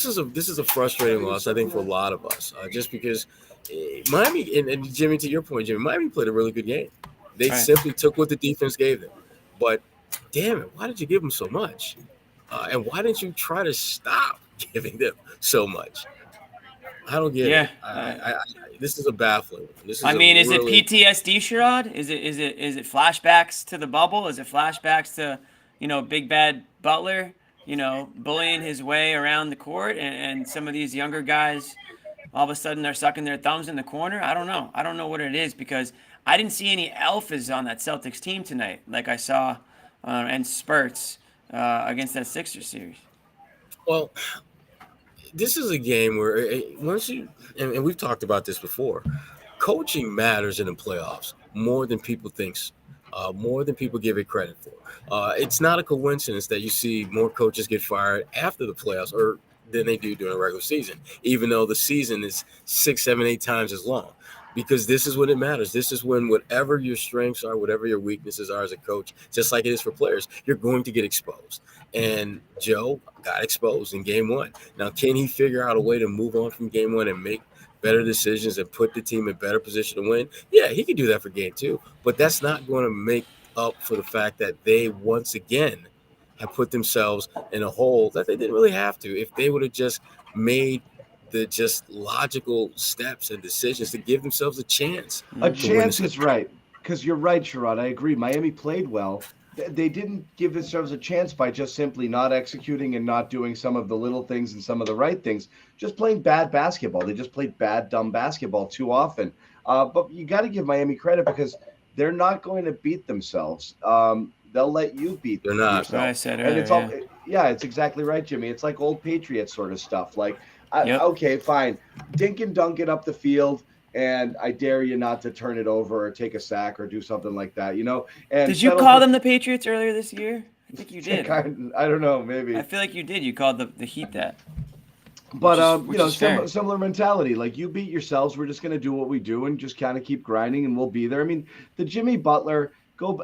is a frustrating loss, I think, for a lot of us. Just because Miami and Jimmy, to your point, Jimmy, Miami played a really good game. They simply took what the defense gave them. But damn it, why did you give them so much? And why didn't you try to stop giving them so much? I don't get it. This is a baffling one. Is it PTSD, Sherrod? Is it flashbacks to the bubble? Is it flashbacks to, Big Bad Butler, bullying his way around the court, and some of these younger guys all of a sudden are sucking their thumbs in the corner? I don't know. I don't know what it is, because I didn't see any alphas on that Celtics team tonight like I saw and spurts against that Sixers series. Well, this is a game where once you, and we've talked about this before, coaching matters in the playoffs more than people think, more than people give it credit for. It's not a coincidence that you see more coaches get fired after the playoffs than they do during the regular season, even though the season is 6, 7, 8 times as long. Because this is when it matters. This is when whatever your strengths are, whatever your weaknesses are as a coach, just like it is for players, you're going to get exposed. And Joe got exposed in game 1. Now, can he figure out a way to move on from game 1 and make better decisions and put the team in better position to win? Yeah, he can do that for game 2. But that's not going to make up for the fact that they once again have put themselves in a hole that they didn't really have to. If they would have just made the just logical steps and decisions to give themselves a chance. A chance is right, because you're right, Sherrod. I agree. Miami played well. They didn't give themselves a chance by just simply not executing and not doing some of the little things and some of the right things, just playing bad basketball. They just played bad, dumb basketball too often. But you got to give Miami credit, because they're not going to beat themselves. They'll let you beat them. They're not. Yourself. I said earlier, and it's all, it's exactly right, Jimmy. It's like old Patriots sort of stuff. Like, Yep. Okay, fine. Dink and dunk it up the field, and I dare you not to turn it over or take a sack or do something like that, And did you call them the Patriots earlier this year? I think you did. I don't know, maybe. I feel like you did. You called the Heat that. But similar mentality. Like, you beat yourselves. We're just going to do what we do and just kind of keep grinding, and we'll be there. I mean, the Jimmy Butler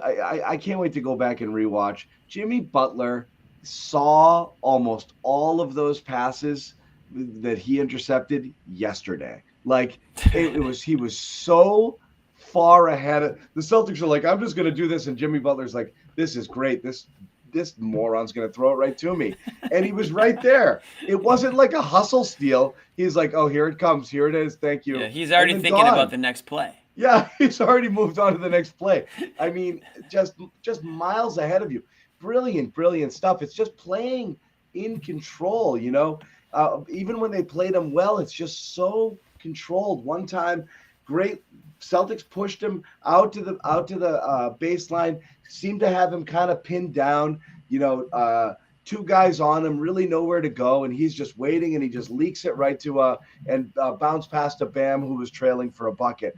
I can't wait to go back and rewatch. Jimmy Butler saw almost all of those passes that he intercepted yesterday. Like, he was so far ahead of the Celtics. Are like, I'm just going to do this. And Jimmy Butler's like, this is great. This moron's going to throw it right to me. And he was right there. It wasn't like a hustle steal. He's like, oh, here it comes. Here it is. Thank you. Yeah, he's already thinking about the next play. Yeah, he's already moved on to the next play. I mean, just miles ahead of you. Brilliant stuff. It's just playing in control, even when they played him well, it's just so controlled. One time, great Celtics pushed him out to the baseline, seemed to have him kind of pinned down, two guys on him, really nowhere to go, and he's just waiting, and he just leaks it right to bounce past a Bam who was trailing for a bucket.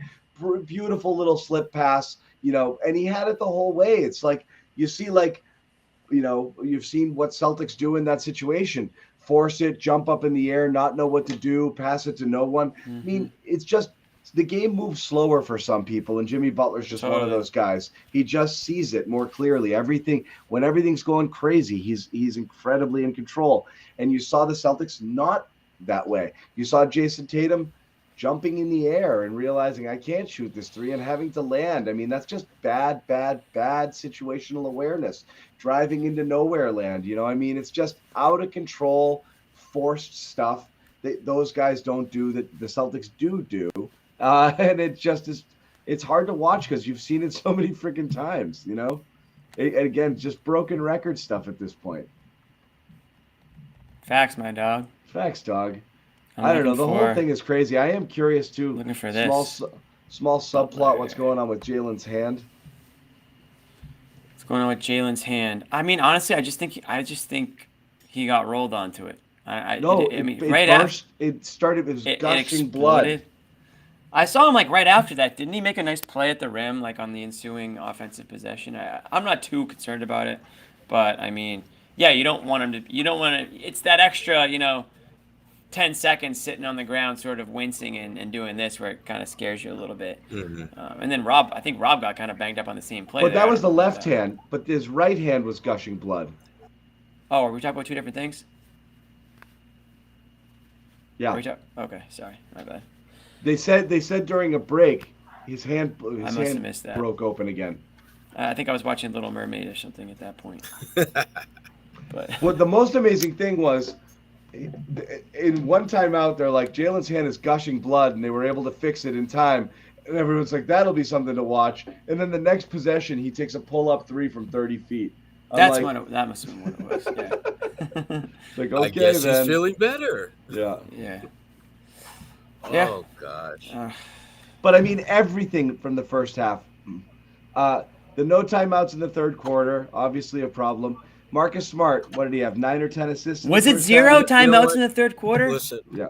Beautiful little slip pass, and he had it the whole way. It's like, you see, you've seen what Celtics do in that situation. Force it, jump up in the air, not know what to do, pass it to no one. Mm-hmm. I mean, it's just the game moves slower for some people, and Jimmy Butler's just one of those guys. He just sees it more clearly. When everything's going crazy, he's incredibly in control. And you saw the Celtics not that way. You saw Jason Tatum jumping in the air and realizing I can't shoot this three and having to land. I mean, that's just bad situational awareness. Driving into nowhere land, I mean, it's just out of control, forced stuff that those guys don't do that the Celtics do. And it just is, it's hard to watch because you've seen it so many freaking times, And again, just broken record stuff at this point. Facts, my dog. Facts, dog. I don't know. The whole thing is crazy. I am curious too. Looking for this small subplot. What's going on with Jalen's hand? What's going on with Jalen's hand? I mean, honestly, I just think he got rolled onto it. It started. It was gushing blood. I saw him right after that. Didn't he make a nice play at the rim, on the ensuing offensive possession? I'm not too concerned about it, but I mean, yeah, you don't want him to. You don't want to. It's that extra, 10 seconds sitting on the ground sort of wincing and doing this where it kind of scares you a little bit. Mm-hmm. And then I think Rob got kind of banged up on the same play. But that was the left hand, but his right hand was gushing blood. Oh, are we talking about two different things? Yeah. Okay, sorry. My bad. They said during a break his hand missed that. Broke open again. I think I was watching Little Mermaid or something at that point. But what the most amazing thing was, in one timeout, they're like, Jalen's hand is gushing blood, and they were able to fix it in time. And everyone's like, that'll be something to watch. And then the next possession, he takes a pull-up three from 30 feet. That must have been what it was, yeah. Like, okay, I guess then. he's feeling better. Yeah. Yeah. Oh, gosh. But, I mean, everything from the first half. The no timeouts in the third quarter, obviously a problem. Marcus Smart, what did he have? 9 or 10 assists? Was it 0 timeouts in the third quarter? Listen. Yeah.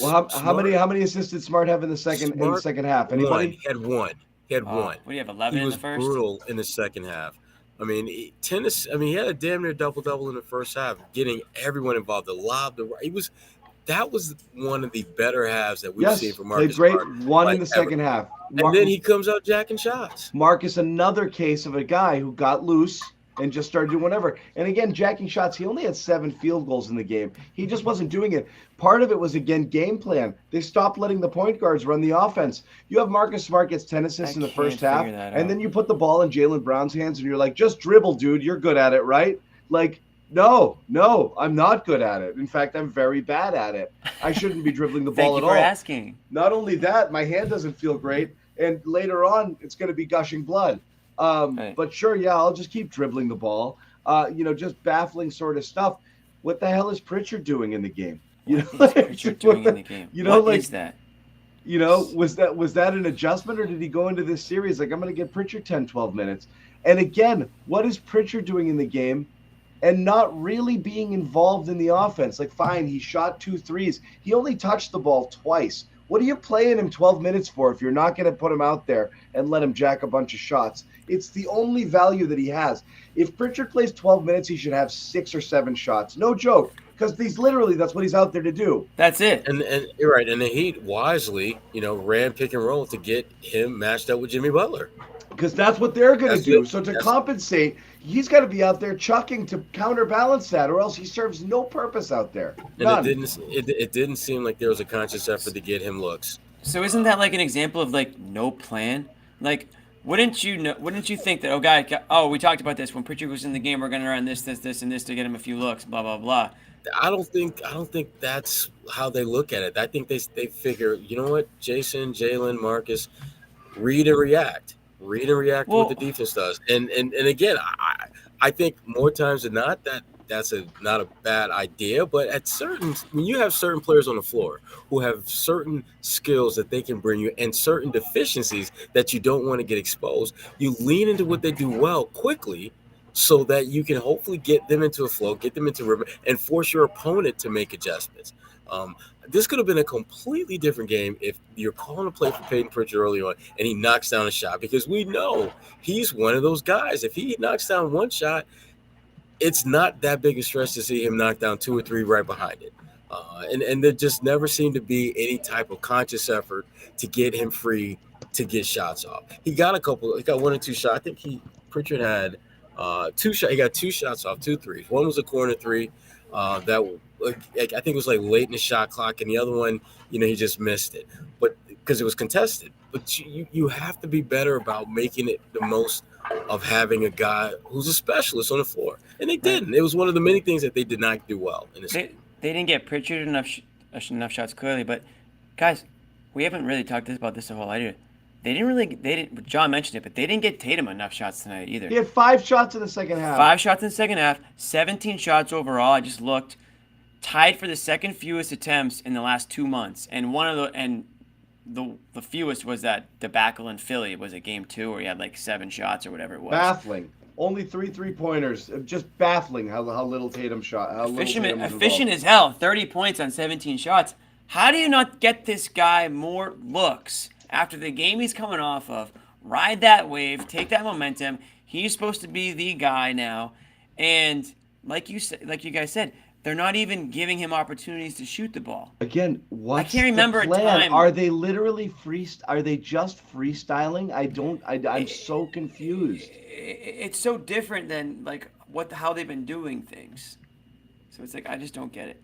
Well, how many assists did Smart have in the second half? Anybody? He had one. One. What do you have? 11 in the first? He was brutal in the second half. I mean, he had a damn near double-double in the first half, getting everyone involved. The lob, that was one of the better halves that we've seen from Marcus. Played great. One in the second half. And then he comes out jacking shots. Marcus, another case of a guy who got loose and just started doing whatever. And again, jacking shots, he only had 7 field goals in the game. He just wasn't doing it. Part of it was, again, game plan. They stopped letting the point guards run the offense. You have Marcus Smart gets 10 assists in the first half, and then you put the ball in Jaylen Brown's hands, and you're like, just dribble, dude. You're good at it, right? Like, no, I'm not good at it. In fact, I'm very bad at it. I shouldn't be dribbling the ball at all. Thank you for asking. Not only that, my hand doesn't feel great, and later on, it's going to be gushing blood. But sure, yeah, I'll just keep dribbling the ball. Just baffling sort of stuff. What the hell is Pritchard doing in the game? What is Pritchard doing in the game? What is that? Was that an adjustment, or did he go into this series like, I'm going to get Pritchard 10, 12 minutes? And again, what is Pritchard doing in the game and not really being involved in the offense? Like, fine, he shot 2 threes. He only touched the ball twice. What are you playing him 12 minutes for if you're not going to put him out there and let him jack a bunch of shots? It's the only value that he has. If Pritchard plays 12 minutes, he should have 6 or 7 shots. No joke, because that's what he's out there to do. That's it. And you're right. And the Heat wisely, ran pick and roll to get him matched up with Jimmy Butler. Because that's what they're going to do. So to compensate, he's got to be out there chucking to counterbalance that, or else he serves no purpose out there. None. And it didn't seem like there was a conscious effort to get him looks. So isn't that like an example of no plan? Like, wouldn't you think that we talked about this when Pritchard was in the game, we're going to run this, and this to get him a few looks, blah blah blah. I don't think that's how they look at it. I think they figure, you know what, Jason, Jalen, Marcus, read and react to what the defense does. And again, I think more times than not that's not a bad idea. But when you have certain players on the floor who have certain skills that they can bring you and certain deficiencies that you don't want to get exposed, you lean into what they do well quickly, so that you can hopefully get them into a flow, get them into rhythm, and force your opponent to make adjustments. This could have been a completely different game if you're calling a play for Peyton Pritchard early on and he knocks down a shot, because we know he's one of those guys. If he knocks down one shot, it's not that big a stretch to see him knock down 2 or 3 right behind it. And there just never seemed to be any type of conscious effort to get him free to get shots off. He got 1 or 2 shots. I think Pritchard had He got 2 shots off, 2 threes. One was a corner 3 that I think it was like late in the shot clock, and the other one, he just missed it, but because it was contested. But you have to be better about making it the most of having a guy who's a specialist on the floor, and they didn't. It was one of the many things that they did not do well in this game. They didn't get Pritchard enough shots clearly, but guys, we haven't really talked about this a whole lot either. They didn't. John mentioned it, but they didn't get Tatum enough shots tonight either. He had 5 shots in the second half. 5 shots in the second half, 17 shots overall. I just looked, tied for the second fewest attempts in the last 2 months, and the fewest was that debacle in Philly. It was a game 2 where he had like 7 shots or whatever it was. Baffling. Only 3 3-pointers. Just baffling how little Tatum shot. Efficient as hell. 30 points on 17 shots. How do you not get this guy more looks after the game he's coming off of? Ride that wave, take that momentum. He's supposed to be the guy now, and like you guys said, they're not even giving him opportunities to shoot the ball. Again, what's I can't remember the plan? a time. Are they literally Are they just freestyling? I'm so confused. It's so different than like how they've been doing things. So it's like I just don't get it.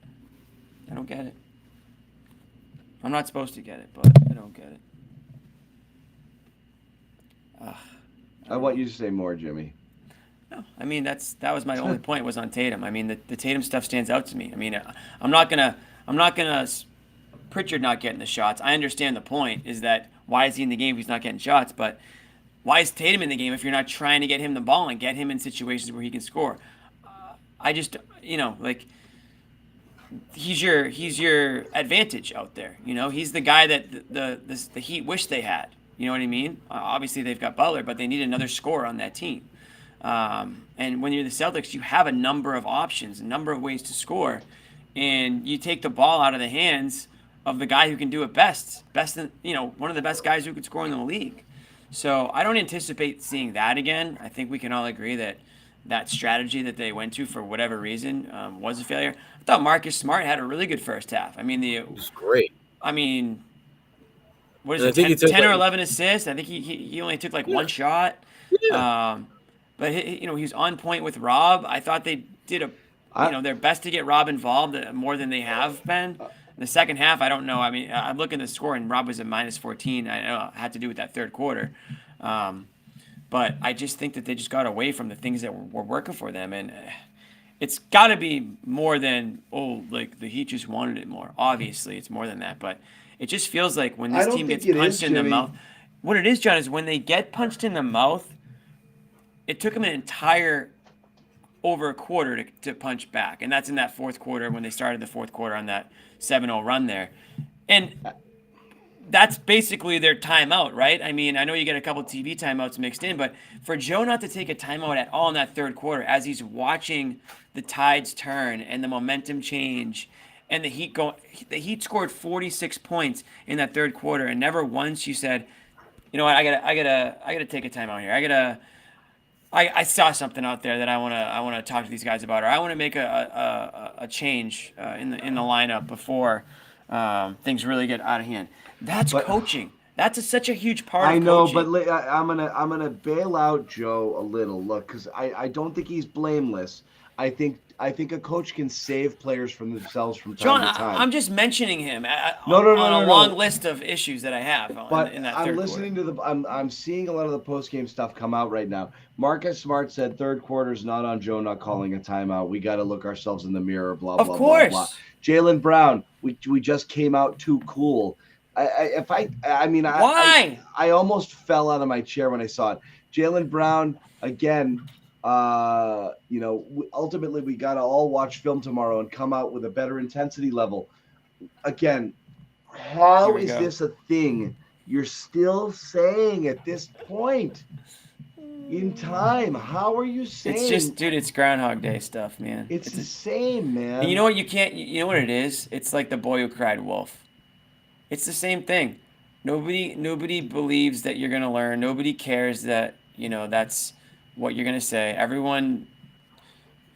I don't get it. I'm not supposed to get it, but I don't get it. I want you to say more, Jimmy. No, I mean that was my only point was on Tatum. I mean the Tatum stuff stands out to me. I mean I'm not gonna Pritchard not getting the shots. I understand the point is that why is he in the game if he's not getting shots, but why is Tatum in the game if you're not trying to get him the ball and get him in situations where he can score? I just like he's your advantage out there. He's the guy that the Heat wish they had. You know what I mean? Obviously they've got Butler, but they need another scorer on that team. And when you're the Celtics, you have a number of options, a number of ways to score, and you take the ball out of the hands of the guy who can do it best than one of the best guys who could score in the league. So I don't anticipate seeing that again. I think we can all agree that strategy that they went to for whatever reason was a failure. I thought Marcus Smart had a really good first half. I mean, it was great. I mean, what is it, 10 or 11 assists? I think he only took like 1 shot. Yeah. But he was on point with Rob. I thought they did their best to get Rob involved more than they have been. In the second half, I don't know. I mean, I'm looking at the score, and Rob was at -14. I know it had to do with that third quarter. But I just think that they just got away from the things that were working for them. And it's got to be more than, like the Heat just wanted it more. Obviously, it's more than that. But it just feels like when this team gets punched in the mouth. What it is, John, is when they get punched in the mouth, it took them an entire over a quarter to punch back. And that's in that fourth quarter when they started the fourth quarter on that 7-0 run there. And that's basically their timeout, right? I mean, I know you get a couple TV timeouts mixed in, but for Joe not to take a timeout at all in that third quarter as he's watching the tides turn and the momentum change and the Heat scored 46 points in that third quarter, and never once you said, you know what, I gotta take a timeout here. I saw something out there that I wanna talk to these guys about, or I want to make a change in the lineup before things really get out of hand. That's coaching. That's such a huge part of coaching. I know, but I'm gonna bail out Joe a little. Look, because I don't think he's blameless. I think a coach can save players from themselves from time to time. John, I'm just mentioning him on a long list of issues that I have in that third I'm listening quarter. to I'm seeing a lot of the post-game stuff come out right now. Marcus Smart said third quarter's not on Joe not calling a timeout. We got to look ourselves in the mirror, blah, blah, blah, blah. Jaylen Brown, we just came out too cool. Why? I almost fell out of my chair when I saw it. Jaylen Brown, again, ultimately we got to all watch film tomorrow and come out with a better intensity level. Again, how is this a thing you're still saying at this point in time? How are you saying? It's just, dude, it's Groundhog Day stuff, man. It's the same, man. And you know what? You know what it is? It's like the boy who cried wolf. It's the same thing. Nobody believes that you're going to learn. Nobody cares that, that's what you're going to say. Everyone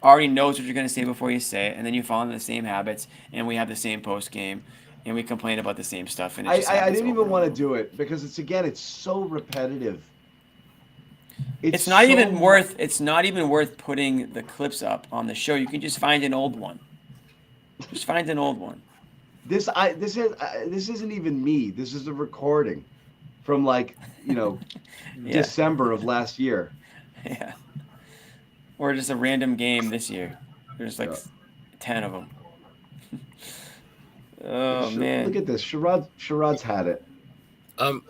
already knows what you're going to say before you say it, and then you fall into the same habits, and we have the same post game, and we complain about the same stuff. And I didn't even want to do it because it's so repetitive. It's not even worth putting the clips up on the show. You can just find an old one. Just find an old one. This isn't even me. This is a recording from Yeah. December of last year. Yeah. Or just a random game this year. There's 10 of them. Oh man! Look at this. Sherrod's had it. I'm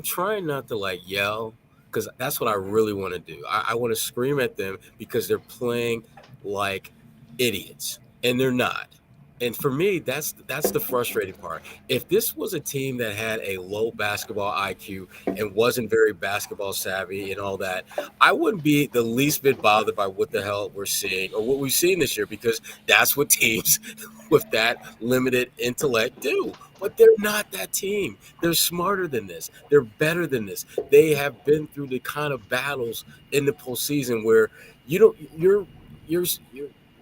trying not to yell, because that's what I really want to do. I want to scream at them because they're playing like idiots, and they're not. And for me, that's the frustrating part. If this was a team that had a low basketball IQ and wasn't very basketball savvy and all that, I wouldn't be the least bit bothered by what the hell we're seeing or what we've seen this year, because that's what teams with that limited intellect do. But they're not that team. They're smarter than this. They're better than this. They have been through the kind of battles in the postseason where you're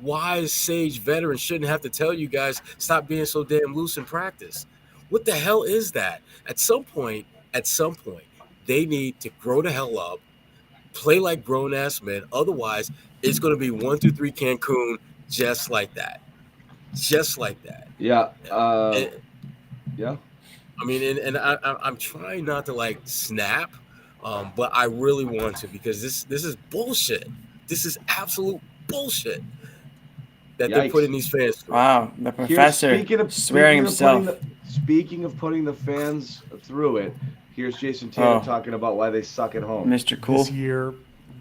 wise, sage veteran shouldn't have to tell you guys, stop being so damn loose in practice. What the hell is that? At some point, they need to grow the hell up, play like grown-ass men. Otherwise, it's going to be 1, 2, 3 Cancun, just like that. Just like that. Yeah. Yeah. I mean, and I'm trying not to snap, but I really want to, because this is bullshit. This is absolute bullshit that they're putting these fans through. Wow, the professor swearing himself. Speaking of putting the fans through it, here's Jason Tatum talking about why they suck at home. Mr. Cool. This year,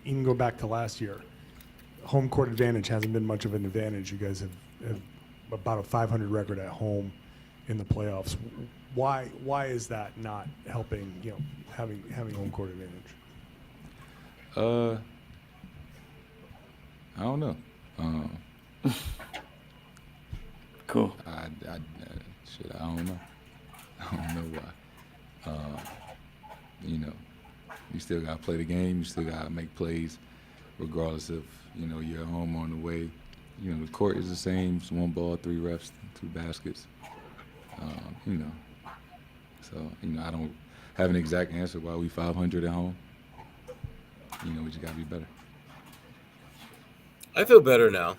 you can go back to last year. Home court advantage hasn't been much of an advantage. You guys have about a 500 record at home in the playoffs. Why is that not helping? Having home court advantage. I don't know. Cool. I don't know. I don't know why. You still gotta play the game. You still gotta make plays, regardless of you're home or on the way. The court is the same. It's 1 ball, 3 refs, 2 baskets. So I don't have an exact answer why we 500 at home. We just gotta be better. I feel better now.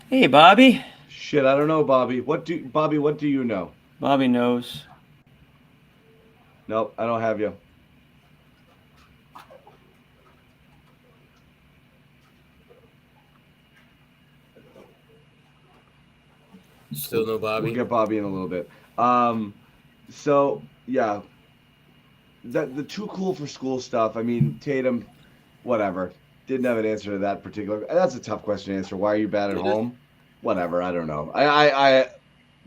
Hey, Bobby. Shit, I don't know, Bobby. What do you know? Bobby knows. Nope, I don't have you. Still no Bobby. We'll get Bobby in a little bit. So yeah, the too cool for school stuff. I mean, Tatum, whatever. Didn't have an answer to that particular. That's a tough question to answer. Why are you bad at home? Whatever. I don't know. I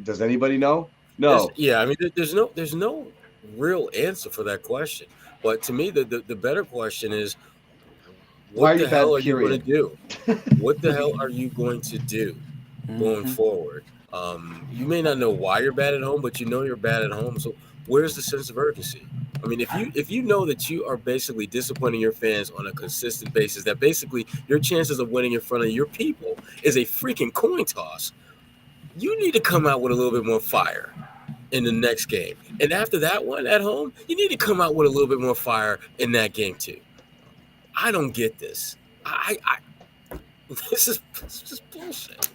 does anybody know? No. I mean, there's no real answer for that question. But to me, the better question is, what the hell are you going to do? What the hell are you going to do going forward? You may not know why you're bad at home, but you're bad at home. So where's the sense of urgency? I mean, if you know that you are basically disappointing your fans on a consistent basis, that basically your chances of winning in front of your people is a freaking coin toss, you need to come out with a little bit more fire in the next game. And after that one at home, you need to come out with a little bit more fire in that game too. I don't get this. This is just bullshit.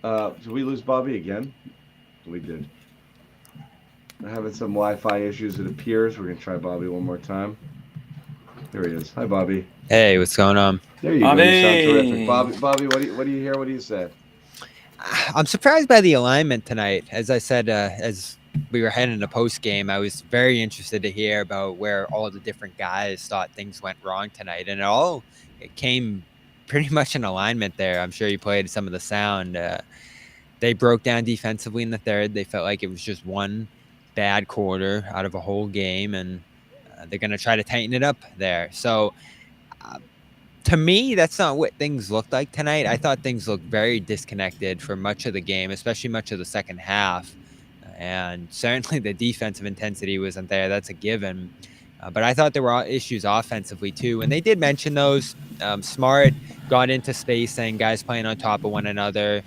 Did we lose Bobby again? We did. We're having some Wi-Fi issues, it appears. We're going to try Bobby one more time. There he is. Hi, Bobby. Hey, what's going on? There you go. You sound terrific. Bobby, what do you hear? What do you say? I'm surprised by the alignment tonight. As I said, as we were heading to post-game, I was very interested to hear about where all the different guys thought things went wrong tonight. And it came pretty much in alignment there. I'm sure you played some of the sound. They broke down defensively in the third. They felt like it was just one bad quarter out of a whole game, and they're going to try to tighten it up there. So to me, that's not what things looked like tonight. I thought things looked very disconnected for much of the game, especially much of the second half. And certainly the defensive intensity wasn't there. That's a given. But I thought there were issues offensively too. And they did mention those. Smart got into space saying guys playing on top of one another,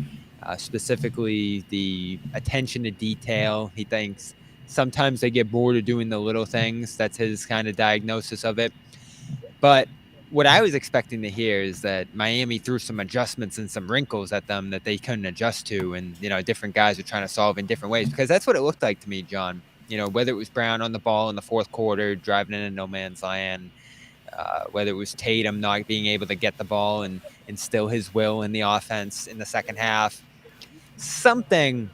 specifically the attention to detail. He thinks Sometimes they get bored of doing the little things. That's his kind of diagnosis of it. But what I was expecting to hear is that Miami threw some adjustments and some wrinkles at them that they couldn't adjust to. And, different guys are trying to solve in different ways, because that's what it looked like to me, John. Whether it was Brown on the ball in the fourth quarter, driving into no man's land, whether it was Tatum not being able to get the ball and instill his will in the offense in the second half, something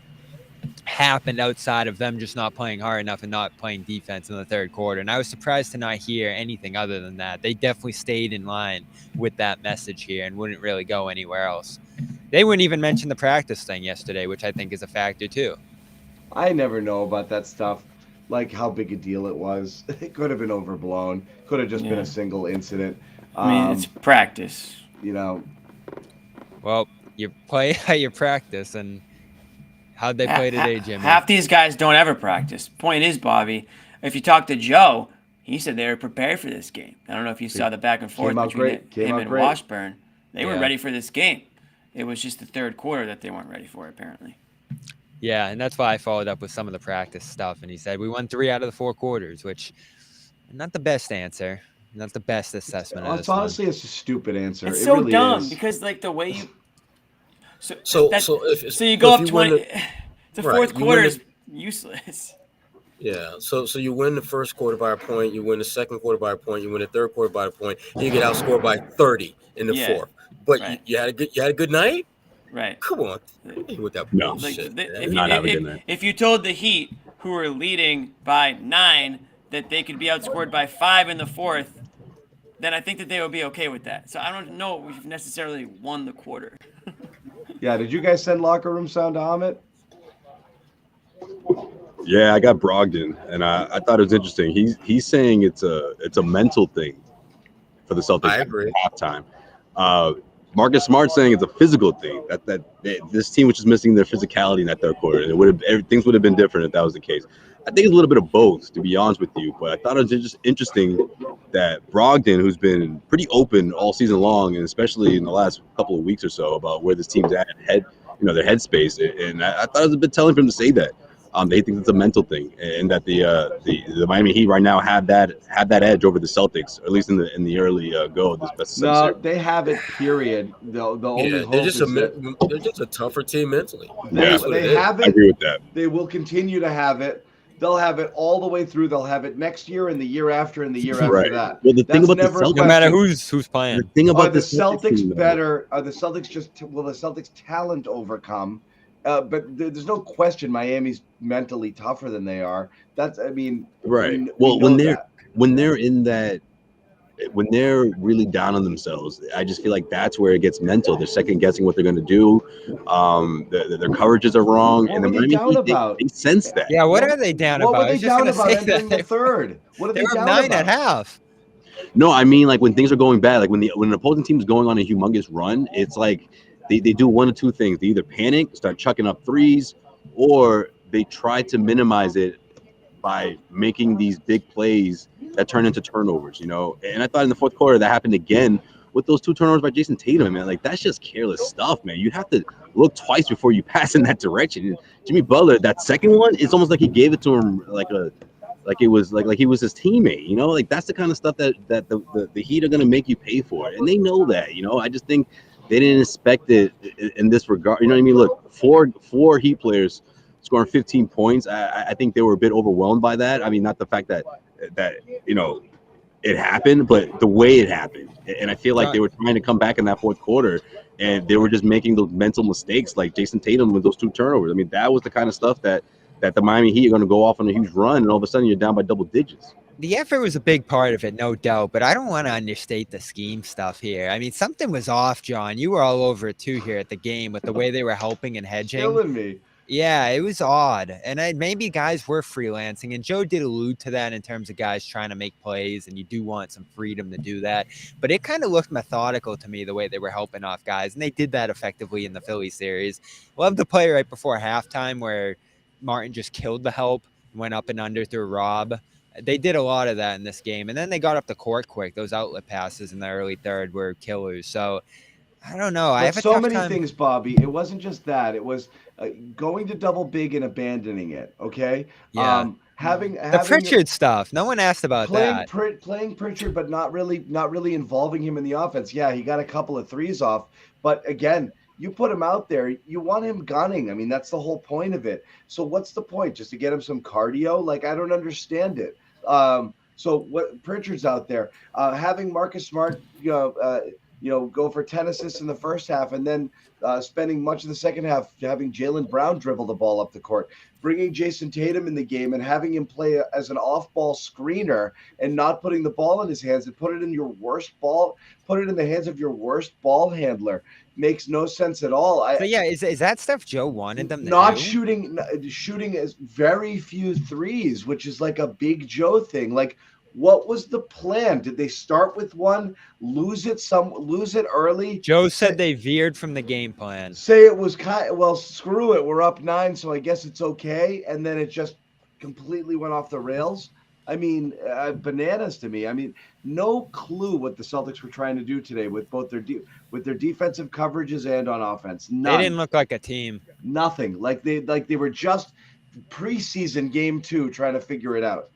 happened outside of them just not playing hard enough and not playing defense in the third quarter. And I was surprised to not hear anything other than that. They definitely stayed in line with that message here and wouldn't really go anywhere else. They wouldn't even mention the practice thing yesterday, which I think is a factor too. I never know about that stuff, like how big a deal it was. It could have been overblown. Could have just been a single incident. I mean, it's practice. Well, you play how you practice, and how'd they play today, Jimmy? Half these guys don't ever practice. Point is, Bobby, if you talk to Joe, he said they were prepared for this game. I don't know if you saw the back and forth between him and Washburn. They were ready for this game. It was just the third quarter that they weren't ready for, apparently. Yeah, and that's why I followed up with some of the practice stuff. And he said, we won 3 out of the 4 quarters, which not the best answer. Not the best assessment of this one. Honestly, it's a stupid answer. It's it so really dumb is. Because, like, the way you... So you go up 20... The fourth quarter is useless. Yeah, so you win the first quarter by a point, you win the second quarter by a point, you win the third quarter by a point, and you get outscored by 30 in the fourth. But you had a good night? Right. Come on. With that bullshit. If you told the Heat, who were leading by 9, that they could be outscored by 5 in the fourth, then I think that they would be okay with that. So I don't know if we've necessarily won the quarter. Yeah, did you guys send locker room sound to Amit? Yeah, I got Brogdon, and I thought it was interesting. He's saying it's a mental thing for the Celtics. I agree. At halftime. Marcus Smart saying it's a physical thing. That this team was just missing their physicality in that third quarter, and things would have been different if that was the case. I think it's a little bit of both, to be honest with you. But I thought it was just interesting that Brogdon, who's been pretty open all season long, and especially in the last couple of weeks or so, about where this team's at, their headspace, and I thought it was a bit telling for him to say that. They think it's a mental thing, and that the Miami Heat right now have that edge over the Celtics, or at least in the early go of this best of No, series. they have it. Period. The only hope they're is just a tougher team mentally. They have it. I agree with that. They will continue to have it. They'll have it all the way through. They'll have it next year and the year after and the year after that. Well, the thing about the Celtics, no matter who's playing, the thing about the Celtics better? Are the Celtics will the Celtics talent overcome? But there's no question Miami's mentally tougher than they are. Right. Well, when they're really down on themselves, I just feel like that's where it gets mental. They're second guessing what they're going to do. Their coverages are wrong, what and were they down about? They sense that. Yeah, what are they down about? What were they down about entering the third? What are they were down 9 about? at half. No, I mean, like when things are going bad, like when an opposing team is going on a humongous run, it's like they do one of two things. They either panic, start chucking up threes, or they try to minimize it by making these big plays that turn into turnovers, And I thought in the fourth quarter that happened again with those 2 turnovers by Jason Tatum, man. Like, that's just careless stuff, man. You have to look twice before you pass in that direction. And Jimmy Butler, that second one, it's almost like he gave it to him like he was his teammate, Like, that's the kind of stuff that the Heat are going to make you pay for it. And they know that, I just think they didn't expect it in this regard. You know what I mean? Look, four Heat players scoring 15 points. I think they were a bit overwhelmed by that. I mean, not the fact that it happened, but the way it happened. And I feel like they were trying to come back in that fourth quarter, and they were just making those mental mistakes like Jason Tatum with those 2 turnovers. I mean, that was the kind of stuff that the Miami Heat are going to go off on a huge run, and all of a sudden you're down by double digits. The effort was a big part of it, no doubt, but I don't want to understate the scheme stuff here. I mean, something was off, John. You were all over it too here at the game with the way they were helping and hedging. Killing me. Yeah, it was odd. And maybe guys were freelancing, and Joe did allude to that in terms of guys trying to make plays, and you do want some freedom to do that. But it kind of looked methodical to me, the way they were helping off guys, and they did that effectively in the Philly series. Loved the play right before halftime where Martin just killed the help, went up and under through Rob. They did a lot of that in this game, and then they got up the court quick. Those outlet passes in the early third were killers. So I don't know. I But have a so tough many time. things, Bobby. It wasn't just that. It was going to double big and abandoning it. Okay. Yeah. Having The Pritchard stuff. No one asked about playing that. playing Pritchard, but not really involving him in the offense. Yeah, he got a couple of threes off, but again, you put him out there, you want him gunning. I mean, that's the whole point of it. So what's the point? Just to get him some cardio? Like, I don't understand it. So what Pritchard's out there, having Marcus Smart, go for 10 assists in the first half, and then spending much of the second half having Jaylen Brown dribble the ball up the court, bringing Jason Tatum in the game and having him play as an off-ball screener and not putting the ball in his hands and put it in the hands of your worst ball handler makes no sense at all. So yeah, is that stuff Joe wanted them to not do? shooting as very few threes, which is like a big Joe thing. Like, what was the plan? Did they start with one, lose it early? Joe said they veered from the game plan. Say it was well, screw it. We're up 9, so I guess it's okay. And then it just completely went off the rails. I mean, bananas to me. I mean, no clue what the Celtics were trying to do today with both their defensive coverages and on offense. None. They didn't look like a team. Nothing. Like they were just preseason game 2 trying to figure it out.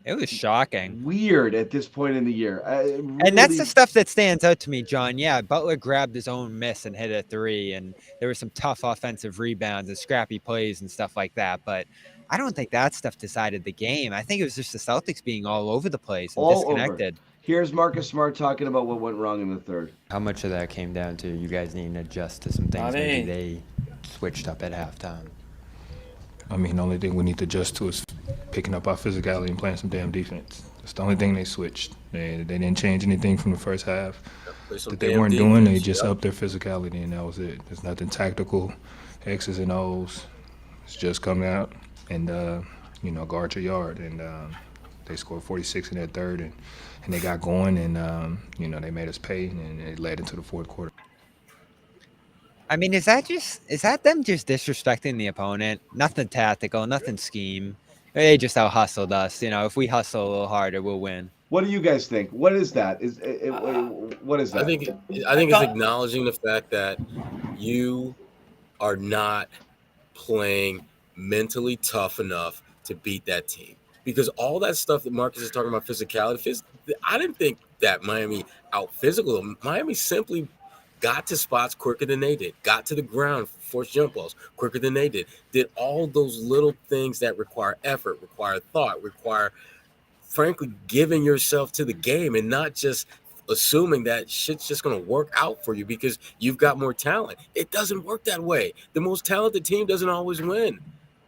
It was shocking. Weird at this point in the year. Really... And that's the stuff that stands out to me, John. Yeah, Butler grabbed his own miss and hit a 3, and there were some tough offensive rebounds and scrappy plays and stuff like that. But I don't think that stuff decided the game. I think it was just the Celtics being all over the place and disconnected. Here's Marcus Smart talking about what went wrong in the third. How much of that came down to you guys needing to adjust to some things maybe they switched up at halftime? I mean, the only thing we need to adjust to is picking up our physicality and playing some damn defense. That's the only thing they switched. They didn't change anything from the first half that they weren't doing. They just upped their physicality, and that was it. There's nothing tactical, X's and O's. It's just come out and, guard your yard. And they scored 46 in that third, and they got going, and, they made us pay, and it led into the fourth quarter. I mean, is that them just disrespecting the opponent? Nothing tactical, nothing scheme. They just out hustled us. If we hustle a little harder, we'll win. What do you guys think? What is that? What is that? I think it's acknowledging the fact that you are not playing mentally tough enough to beat that team. Because all that stuff that Marcus is talking about, physicality, I didn't think that Miami out physical them. Miami simply got to spots quicker than they did, got to the ground, forced jump balls quicker than they did all those little things that require effort, require thought, require, frankly, giving yourself to the game and not just assuming that shit's just going to work out for you because you've got more talent. It doesn't work that way. The most talented team doesn't always win.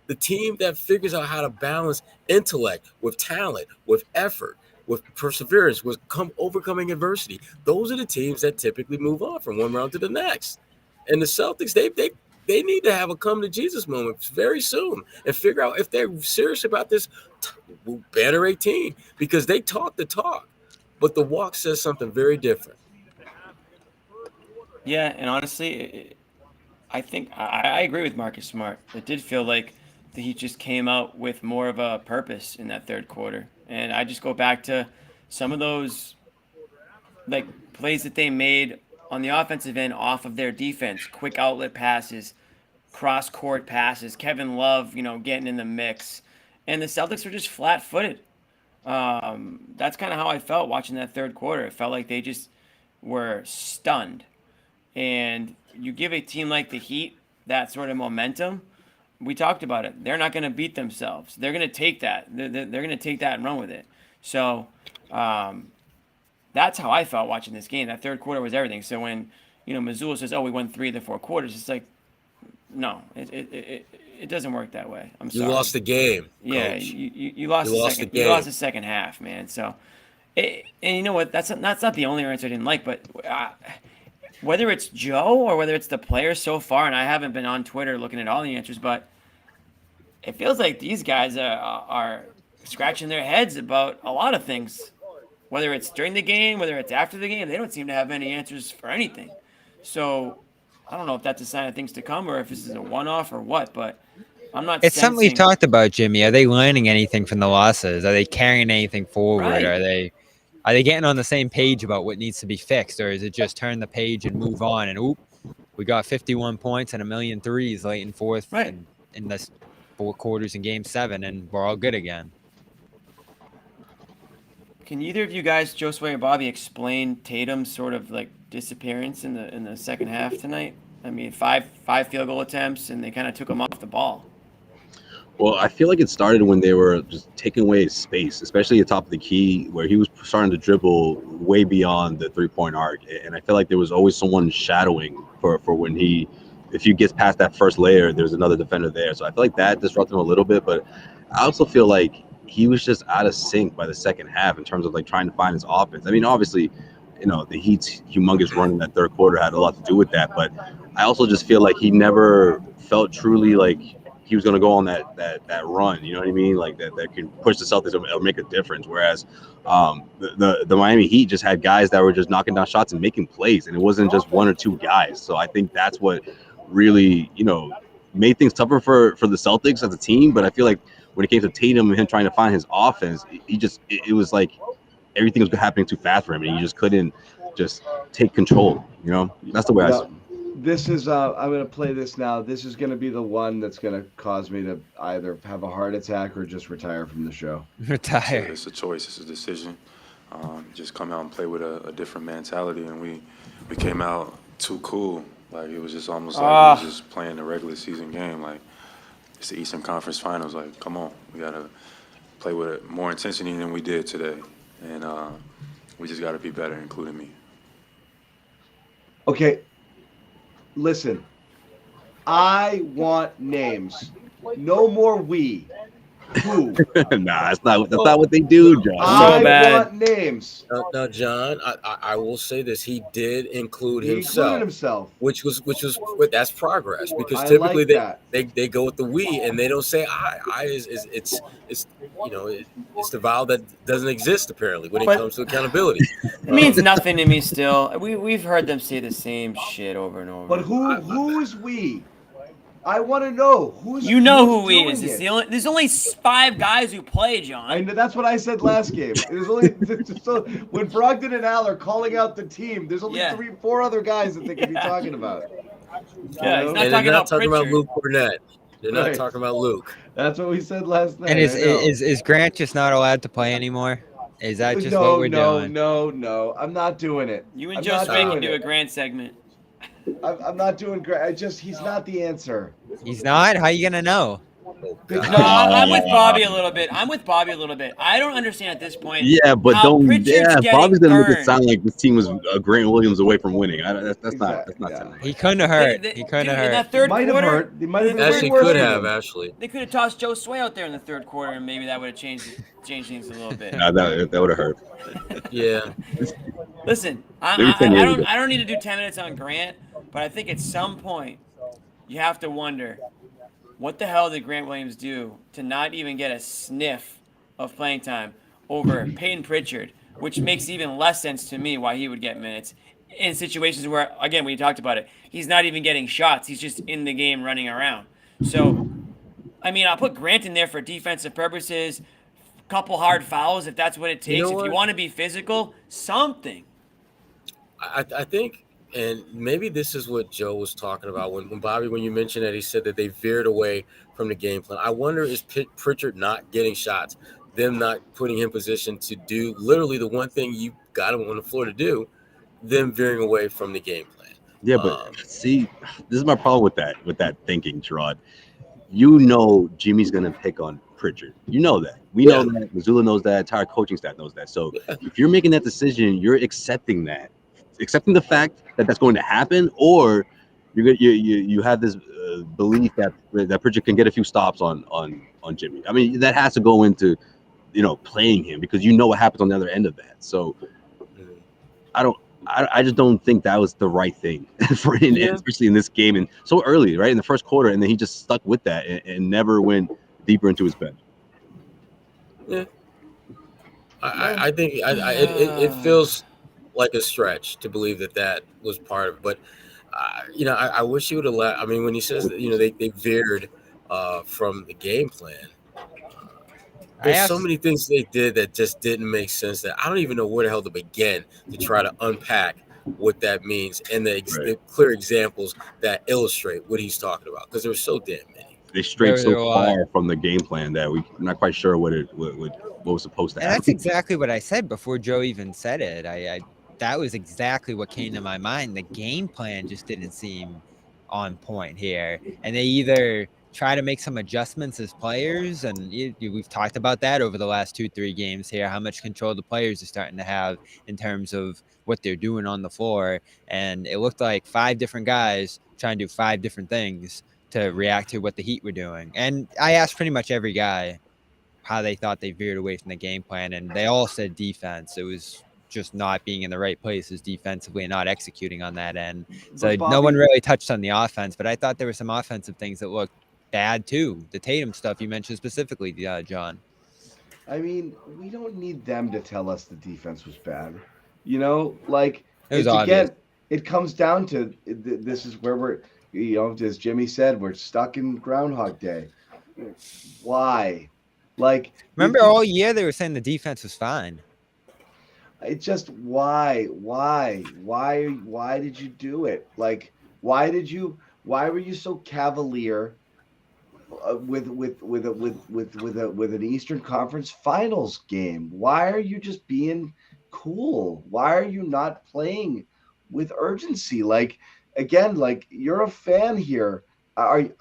The team that figures out how to balance intellect with talent, with effort, with perseverance, with overcoming adversity. Those are the teams that typically move on from one round to the next. And the Celtics, they need to have a come to Jesus moment very soon and figure out if they're serious about this banner 18 because they talk the talk, but the walk says something very different. Yeah, and honestly, I think I agree with Marcus Smart. It did feel like the Heat just came out with more of a purpose in that third quarter. And I just go back to some of those plays that they made on the offensive end off of their defense, quick outlet passes, cross-court passes, Kevin Love, getting in the mix. And the Celtics were just flat-footed. That's kind of how I felt watching that third quarter. It felt like they just were stunned. And you give a team like the Heat that sort of momentum, we talked about it. They're not going to beat themselves. They're going to take that. They're going to take that and run with it. So that's how I felt watching this game. That third quarter was everything. So when Mazzulla says, "Oh, we won 3 of the 4 quarters," it's like, no, it doesn't work that way. I'm sorry. You lost the game. Yeah, you lost the game. You lost the second half, man. So, and you know what? That's not the only answer I didn't like, but. Whether it's Joe or whether it's the players so far, and I haven't been on Twitter looking at all the answers, but it feels like these guys are scratching their heads about a lot of things. Whether it's during the game, whether it's after the game, they don't seem to have any answers for anything. So I don't know if that's a sign of things to come or if this is a one-off or what, but I'm not. It's something we've talked about, Jimmy. Are they learning anything from the losses? Are they carrying anything forward? Right. Are they? Are they getting on the same page about what needs to be fixed, or is it just turn the page and move on? And oop, we got 51 points and 1,000,000 threes late in fourth, right, in this 4 quarters in Game 7, and we're all good again. Can either of you guys, Josue or Bobby, explain Tatum's sort of like disappearance in the second half tonight? I mean, five field goal attempts, and they kind of took him off the ball. Well, I feel like it started when they were just taking away his space, especially at the top of the key, where he was starting to dribble way beyond the 3-point arc. And I feel like there was always someone shadowing for when if he gets past that first layer, there's another defender there. So I feel like that disrupted him a little bit. But I also feel like he was just out of sync by the second half in terms of like trying to find his offense. I mean, obviously, the Heat's humongous run in that third quarter had a lot to do with that. But I also just feel like he never felt truly like he was going to go on that run, you know what I mean? Like that can push the Celtics or make a difference. Whereas the Miami Heat just had guys that were just knocking down shots and making plays, and it wasn't just one or two guys. So I think that's what really, made things tougher for the Celtics as a team. But I feel like when it came to Tatum and him trying to find his offense, it was like everything was happening too fast for him, and he just couldn't just take control. That's the way I see it. This is I'm going to play this now. This is going to be the one that's going to cause me to either have a heart attack or just retire from the show. Retire. It's a choice. It's a decision. Just come out and play with a different mentality, and we came out too cool. Like it was just almost like we was just playing a regular season game. Like it's the Eastern Conference Finals. Like come on, we got to play with more intensity than we did today, and we just got to be better, including me. Okay. Listen, I want names. No more we. Who? Nah, that's not what they do, John. I want names. Now, John, I will say this: he did include He himself, included himself, which was that's progress, because typically they go with the we and they don't say I. It's the vowel that doesn't exist apparently when it comes to accountability. It means nothing to me still. We've heard them say the same shit over and over. But who is we? I want to know who's. You know who he is. There's only 5 guys who play, John. I know, that's what I said last game. There's only so when Brogdon and Al are calling out the team, there's only 4 other guys that they could be talking about. Yeah, he's not talking about Luke Burnett. They're not talking about Luke. That's what we said last night. And is Grant just not allowed to play anymore? Is that just what we're doing? No. I'm not doing it. You and Josue can do a Grant segment. I'm not doing great. He's not the answer. He's not? How are you going to know? No, I'm with Bobby a little bit. I don't understand at this point. Yeah, but Bobby's gonna make it sound like this team was Grant Williams away from winning. That's not tonight. He couldn't have hurt. In that third might quarter, have hurt. They might have actually could have actually. They could have tossed Josue out there in the third quarter, and maybe that would have changed things a little bit. That would have hurt. Yeah. Listen, I don't need to do 10 minutes on Grant, but I think at some point you have to wonder, what the hell did Grant Williams do to not even get a sniff of playing time over Peyton Pritchard, which makes even less sense to me why he would get minutes in situations where, again, we talked about it, he's not even getting shots. He's just in the game running around. So, I mean, I'll put Grant in there for defensive purposes, couple hard fouls if that's what it takes. If you want to be physical, something. I think, and maybe this is what Joe was talking about when Bobby, when you mentioned that, he said that they veered away from the game plan. I wonder, is Pritchard not getting shots, them not putting him in position to do literally the one thing you got him on the floor to do, them veering away from the game plan. Yeah, but see, this is my problem with that thinking, Sherrod. You know Jimmy's going to pick on Pritchard. You know that. We know that. Mazzulla knows that. Entire coaching staff knows that. So if you're making that decision, you're accepting the fact that that's going to happen, or you have this belief that Pritchard can get a few stops on Jimmy. I mean, that has to go into playing him, because you know what happens on the other end of that. So I just don't think that was the right thing for him, especially in this game and so early, right in the first quarter, and then he just stuck with that and never went deeper into his bench. Yeah, I think it feels like a stretch to believe that was part of it. But I wish he would have let. I mean, when he says that, they veered from the game plan. There's so many things they did that just didn't make sense that I don't even know where the hell to begin to try to unpack what that means and the clear examples that illustrate what he's talking about, because there were so damn many. They strayed so far from the game plan that we're not quite sure what was supposed to happen. And that's exactly what I said before Joe even said it. I that was exactly what came to my mind. The game plan just didn't seem on point here, and they either try to make some adjustments as players, and we've talked about that over the last 2-3 games here, how much control the players are starting to have in terms of what they're doing on the floor. And it looked like 5 different guys trying to do 5 different things to react to what the Heat were doing. And I asked pretty much every guy how they thought they veered away from the game plan, and they all said defense. It was just not being in the right places defensively and not executing on that end. So no one really touched on the offense, but I thought there were some offensive things that looked bad too. The Tatum stuff you mentioned specifically, John. I mean, we don't need them to tell us the defense was bad. You know, like it was again, it comes down to this is where we're, as Jimmy said, we're stuck in Groundhog Day. Why? Like, remember all year they were saying the defense was fine. It's just why did you do it? Like, why were you so cavalier with an Eastern Conference Finals game? Why are you just being cool? Why are you not playing with urgency? Like, again, like, you're a fan here. Have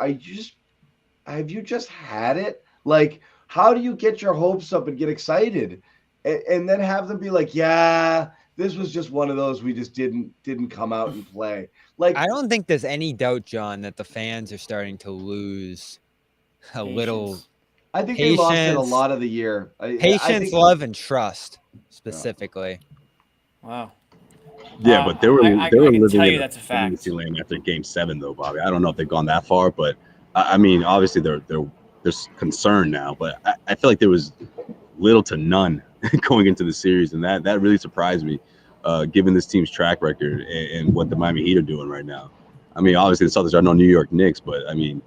you just had it? Like, how do you get your hopes up and get excited and then have them be like, yeah, this was just one of those we just didn't come out and play? Like, I don't think there's any doubt, John, that the fans are starting to lose little. I think they lost it a lot of the year. Patience, love, and trust, specifically. Wow. Yeah, but they were living in that's a fact. Land after Game 7, though, Bobby. I don't know if they've gone that far, but I mean, obviously there's concern now. But I feel like there was little to none going into the series, and that really surprised me, given this team's track record and what the Miami Heat are doing right now. I mean, obviously the Celtics are no New York Knicks, but I mean,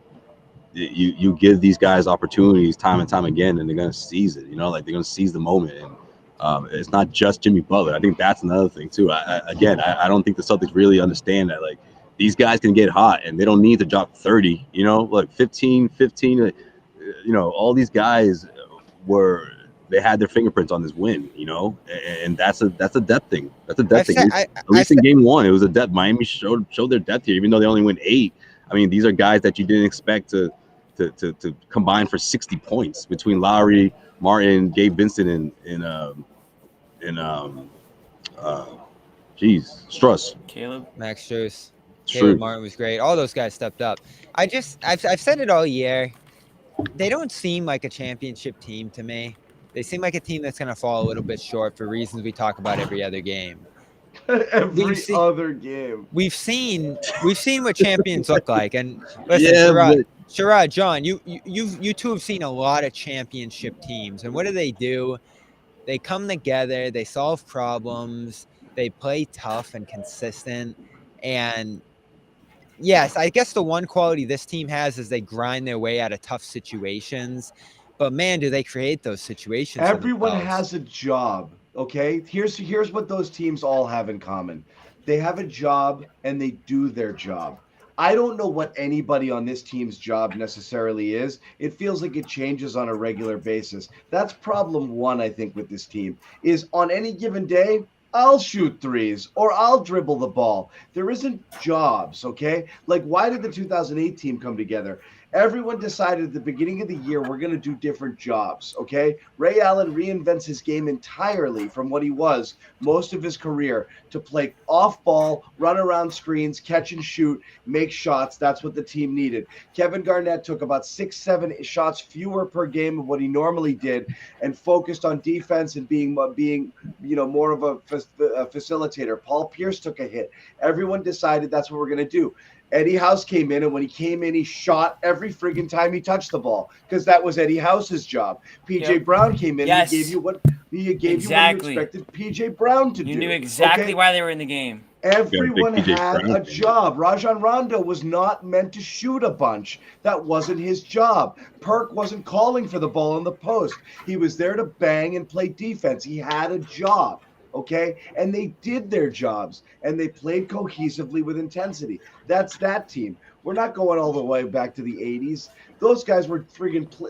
you give these guys opportunities time and time again, and they're gonna seize it. Like they're gonna seize the moment. And it's not just Jimmy Butler. I think that's another thing too. I don't think the Celtics really understand that. Like, these guys can get hot, and they don't need to drop 30. Like 15. All these guys they had their fingerprints on this win. And that's a depth thing. That's a depth thing. At least in Game 1, it was a depth. Miami showed their depth here, even though they only win 8. I mean, these are guys that you didn't expect to combine for 60 points between Lowry, Martin, Gabe Vincent, and Struss. Max Strus. Caleb Martin was great. All those guys stepped up. I've said it all year. They don't seem like a championship team to me. They seem like a team that's going to fall a little bit short for reasons we talk about every other game. Other game. We've seen what champions look like. And listen, Sherrod, John, you two have seen a lot of championship teams. And what do? They come together, they solve problems, they play tough and consistent. And yes, I guess the one quality this team has is they grind their way out of tough situations. But man, do they create those situations? Everyone has a job. Okay, here's what those teams all have in common. They have a job and they do their job. I don't know what anybody on this team's job necessarily is. It feels like it changes on a regular basis. That's problem one, I think, with this team, is on any given day, I'll shoot threes or I'll dribble the ball. There isn't jobs, okay? Like, why did the 2008 team come together? Everyone decided at the beginning of the year, we're going to do different jobs, okay? Ray Allen reinvents his game entirely from what he was most of his career to play off ball, run around screens, catch and shoot, make shots. That's what the team needed. Kevin Garnett took about 6-7 shots fewer per game of what he normally did and focused on defense and being more of a facilitator. Paul Pierce took a hit. Everyone decided that's what we're going to do. Eddie House came in, and when he came in, he shot every friggin' time he touched the ball because that was Eddie House's job. PJ Brown came in and he gave you what you expected PJ Brown to do. You knew exactly why they were in the game. Everyone had a job. Rajon Rondo was not meant to shoot a bunch. That wasn't his job. Perk wasn't calling for the ball in the post. He was there to bang and play defense. He had a job, okay? And they did their jobs, and they played cohesively with intensity. That's that team. We're not going all the way back to the 80s. Those guys were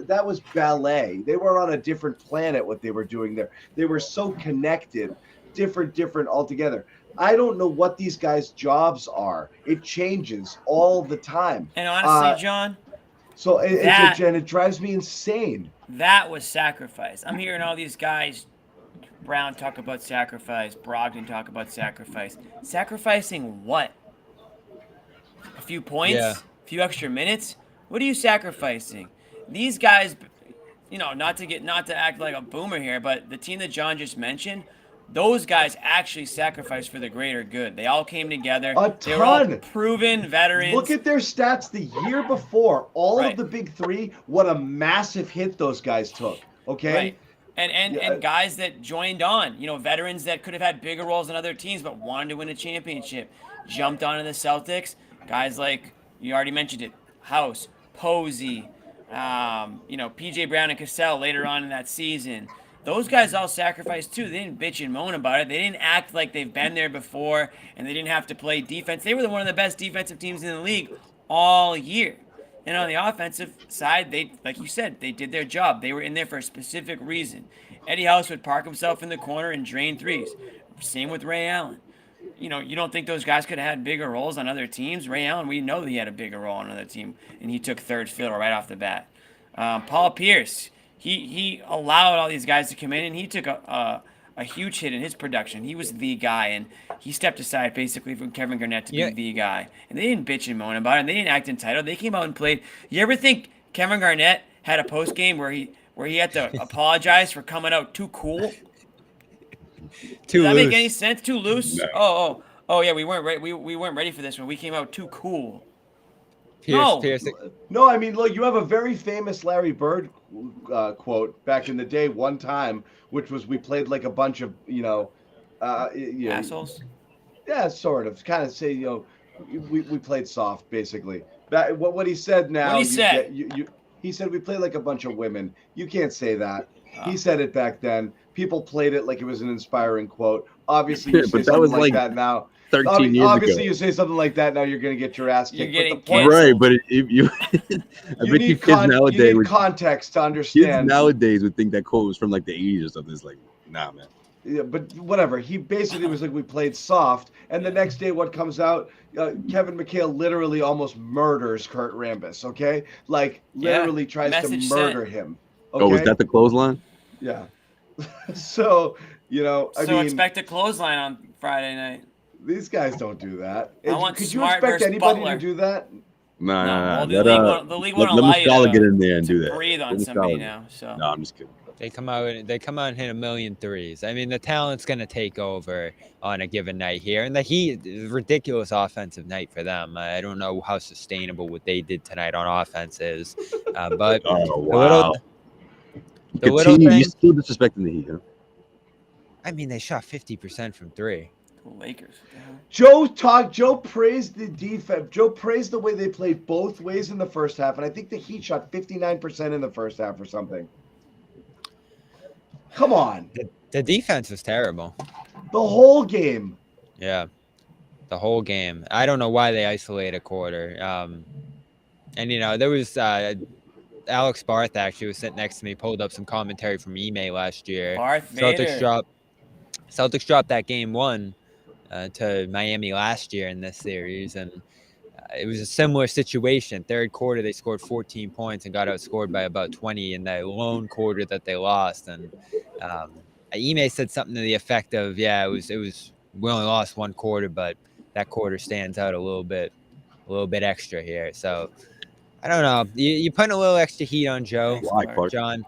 that was ballet. They were on a different planet, what they were doing there. They were so connected, different altogether. I don't know what these guys' jobs are. It changes all the time. And honestly, John, so it drives me insane. That was sacrifice. I'm hearing all these guys, Brown talk about sacrifice, Brogdon talk about sacrifice. Sacrificing what? A few points? A few extra minutes? What are you sacrificing? These guys, not to act like a boomer here, but the team that John just mentioned, those guys actually sacrificed for the greater good. They all came together. They were all proven veterans. Look at their stats the year before. All of the big three, what a massive hit those guys took. Okay? Right. And guys that joined on, veterans that could have had bigger roles than other teams but wanted to win a championship, jumped on in the Celtics. Guys like, you already mentioned it, House, Posey, PJ Brown and Cassell later on in that season. Those guys all sacrificed too. They didn't bitch and moan about it. They didn't act like they've been there before and they didn't have to play defense. They were one of the best defensive teams in the league all year. And on the offensive side, they, like you said, they did their job. They were in there for a specific reason. Eddie House would park himself in the corner and drain threes. Same with Ray Allen. You don't think those guys could have had bigger roles on other teams? Ray Allen, we know he had a bigger role on another team, and he took third fiddle right off the bat. Paul Pierce, he allowed all these guys to come in, and he took a huge hit in his production. He was the guy, and he stepped aside basically from Kevin Garnett to be the guy. And they didn't bitch and moan about it, and they didn't act entitled. They came out and played. You ever think Kevin Garnett had a post game where he had to apologize for coming out too cool? Too Does that loose. make any sense? Too loose? No. Oh yeah, we weren't ready. We weren't ready for this one. We came out too cool. Pierce. No, I mean, look, you have a very famous Larry Bird quote back in the day one time, which was, we played like a bunch of, assholes? Yeah, sort of. Kind of say, we played soft, basically. What he said now. What he said? He said we played like a bunch of women. You can't say that. He said it back then. People played it like it was an inspiring quote. Obviously, you say something like that now. 13 years obviously, ago. You say something like that now, you're going to get your ass kicked. Right, but if you, you need context to understand. Kids nowadays would think that quote was from like the 80s or something. It's like, nah, man. Yeah, but whatever. He basically was like, we played soft, and the next day, what comes out? Kevin McHale literally almost murders Kurt Rambis. Okay, like literally tries to murder him. Okay? Oh, was that the clothesline? Yeah. So I mean, expect a clothesline on Friday night. These guys don't do that. Could you expect anybody to do that? Nah. The league won't allow you to get in there and do that. Breathe on somebody now. So no, I'm just kidding. They come out and hit a million threes. I mean, the talent's going to take over on a given night here. And the Heat, ridiculous offensive night for them. I don't know how sustainable what they did tonight on offense is. But the little thing, you're still disrespecting the Heat, huh? I mean, they shot 50% from three. Lakers. Joe praised the defense. Joe praised the way they played both ways in the first half. And I think the Heat shot 59% in the first half or something. Come on. The defense was terrible. The whole game. Yeah. The whole game. I don't know why they isolate a quarter. And, there was Alex Barth actually was sitting next to me, pulled up some commentary from Ime last year. Celtics dropped that game 1 to Miami last year in this series. And it was a similar situation. Third quarter, they scored 14 points and got outscored by about 20 in that lone quarter that they lost. And Ime said something to the effect of, it was we only lost one quarter, but that quarter stands out a little bit extra here. So I don't know. You putting a little extra heat on Joe, John.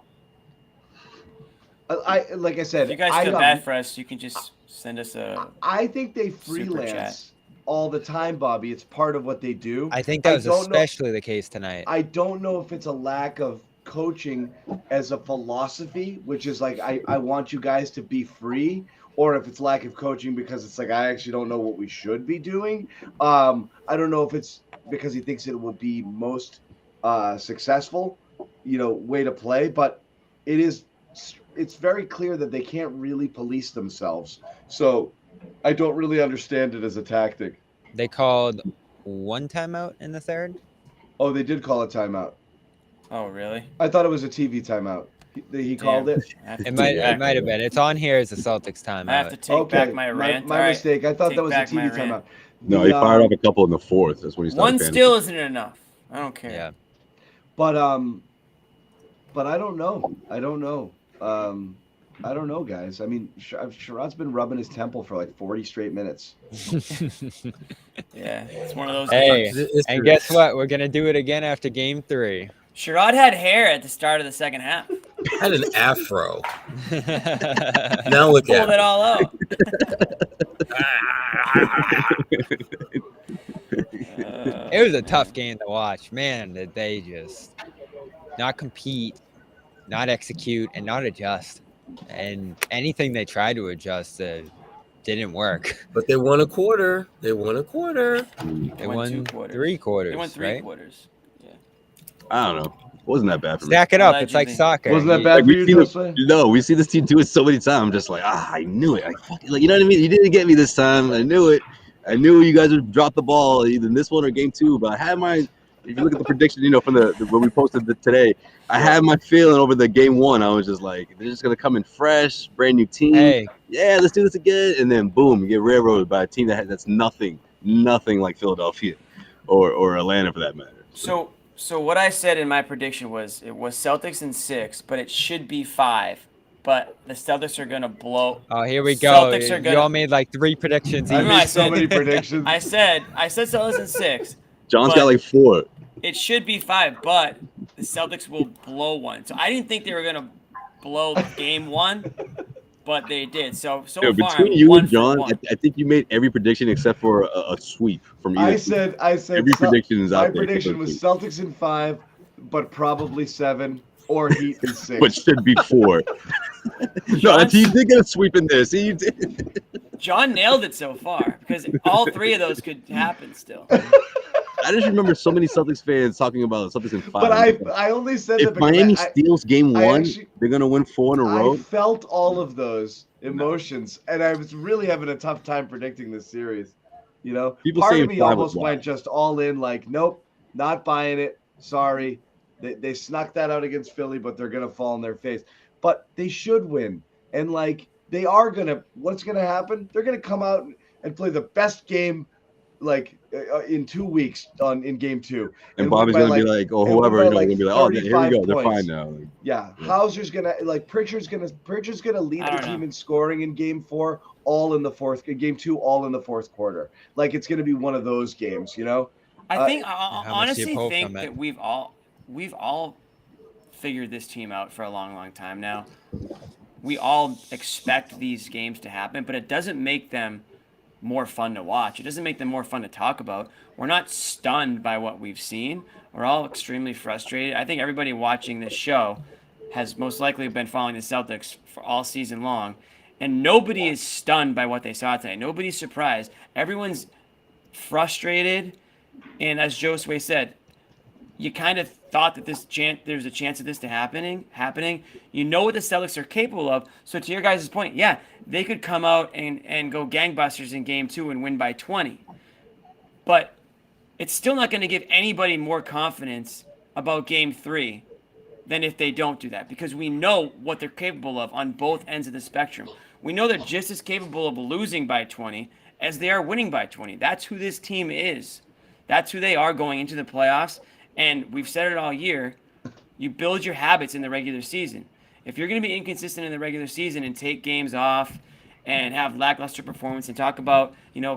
Like I said, if you guys feel bad for us, you can just send us a. I think they freelance all the time, Bobby. It's part of what they do. I think that was especially the case tonight. I don't know if it's a lack of coaching as a philosophy, which is like, I want you guys to be free, or if it's lack of coaching because it's like, I actually don't know what we should be doing. I don't know if it's because he thinks it will be most successful, way to play, but it's very clear that they can't really police themselves. So I don't really understand it as a tactic. They called one timeout in the third. Oh, they did call a timeout. Oh, really? I thought it was a TV timeout. He called it. It might have been. It's on here as a Celtics timeout. I have to take back my rant. My mistake. I thought that was a TV timeout. No, he fired off a couple in the fourth. That's when he started. One still isn't enough. I don't care. Yeah. But I don't know. I don't know, guys. I mean, Sherrod's been rubbing his temple for like 40 straight minutes. Yeah, it's one of those. Hey, and guess what? We're gonna do it again after Game 3. Sherrod had hair at the start of the second half. Had an afro. Now look at pulled it all out. It was a tough game to watch. Man, did they just not compete, not execute, and not adjust. And anything they tried to adjust didn't work. But they won a quarter. They won 2 quarters. 3 quarters. They won 3 right? quarters. Yeah. I don't know. It wasn't that bad for me. Stack it up. It's like soccer. Wasn't that bad for you, Josue? No, we see this team do it so many times. I'm just like, I knew it. You know what I mean? You didn't get me this time. I knew it. I knew you guys would drop the ball either in this one or game 2. But I had my, if you look at the prediction, from the when we posted today, I had my feeling over the game 1. I was just like, they're just gonna come in fresh, brand new team. Hey. Yeah, let's do this again, and then boom, you get railroaded by a team that's nothing like Philadelphia or Atlanta for that matter. So what I said in my prediction was it was Celtics in 6, but it should be 5. But the Celtics are gonna blow. Oh, here we go. Celtics are You gonna. all made like 3 predictions. I made so many predictions. I said Celtics in 6. John's got like 4. It should be 5, but the Celtics will blow one. So I didn't think they were gonna blow game 1, but they did. So far, between you and John, I think you made every prediction except for a sweep from you. I said every prediction is out there. My prediction was Celtics in 5, but probably 7, or Heat in 6. But should be 4. No, he did get a sweep in this. He did. John nailed it so far because all 3 of those could happen still. I just remember so many Celtics fans talking about Celtics in 5. But I only said that if because Miami steals game 1, they're gonna win 4 in a row. I felt all of those emotions, and I was really having a tough time predicting this series. People part say of me almost went just all in, like, nope, not buying it. Sorry, they snuck that out against Philly, but they're gonna fall on their face. But they should win, and like they are gonna. What's gonna happen? They're gonna come out and play the best game. Like in 2 weeks in game 2, and Bobby's gonna be like, or whoever, gonna be like, oh, here we go, they're fine now. Yeah, Hauser's gonna Pritchard's gonna lead the team in scoring in game 4, all in the fourth. Game 2, all in the fourth quarter. Like it's gonna be one of those games, I think I honestly think that we've all figured this team out for a long time now. We all expect these games to happen, but it doesn't make them more fun to watch. It doesn't make them more fun to talk about. We're not stunned by what we've seen. We're all extremely frustrated. I think everybody watching this show has most likely been following the Celtics for all season long, and nobody is stunned by what they saw today. Nobody's surprised. Everyone's frustrated, and as Josue said, you kind of thought that there's a chance of this happening. You know what the Celtics are capable of. So to your guys' point, yeah, they could come out and go gangbusters in game 2 and win by 20. But it's still not going to give anybody more confidence about game 3 than if they don't do that, because we know what they're capable of on both ends of the spectrum. We know they're just as capable of losing by 20 as they are winning by 20. That's who this team is. That's who they are going into the playoffs. And we've said it all year, you build your habits in the regular season. If you're going to be inconsistent in the regular season and take games off and have lackluster performance and talk about,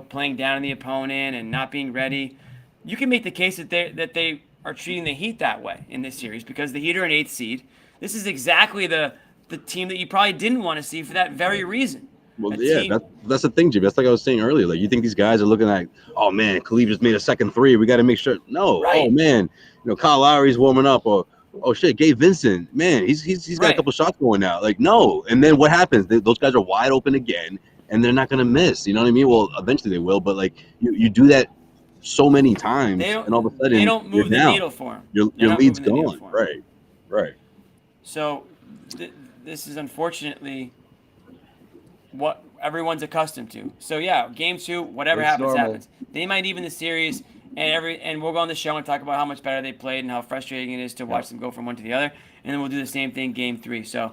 playing down on the opponent and not being ready, you can make the case that they are treating the Heat that way in this series, because the Heat are an 8th seed. This is exactly the team that you probably didn't want to see for that very reason. Well, yeah, that's the thing, Jimmy. That's like I was saying earlier. Like, you think these guys are looking like, oh man, Khalif just made a second three. We got to make sure. No, Right. Oh man, Kyle Lowry's warming up, or oh shit, Gabe Vincent, man, he's got a couple shots going now. Like, no, and then what happens? Those guys are wide open again, and they're not gonna miss. You know what I mean? Well, eventually they will, but like you do that so many times, and all of a sudden they don't move the needle for him. Your lead's gone. Right. So this is unfortunately what everyone's accustomed to. So yeah, game 2, whatever happens. They might even the series, and we'll go on the show and talk about how much better they played and how frustrating it is to watch them go from one to the other, and then we'll do the same thing game 3. So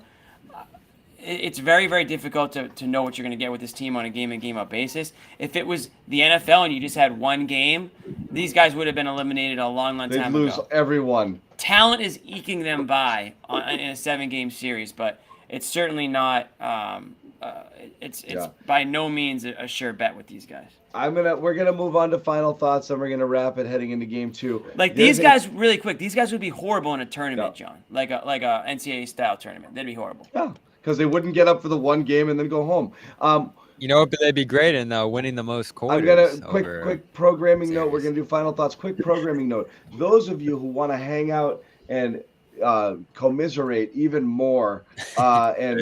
it's very, very difficult to know what you're going to get with this team on a game-in, game-out basis. If it was the NFL and you just had one game, these guys would have been eliminated a long time ago. They'd lose everyone. Talent is eking them by in a 7-game series, but it's certainly not. It's by no means a sure bet with these guys. We're gonna move on to final thoughts, and we're gonna wrap it heading into game 2. Like these guys, really quick. These guys would be horrible in a tournament, John. Like a NCAA style tournament. They'd be horrible. Yeah, because they wouldn't get up for the one game and then go home. But they'd be great in winning the most quarters. I'm gonna quick programming note. We're gonna do final thoughts. Quick programming note. Those of you who want to hang out and commiserate even more and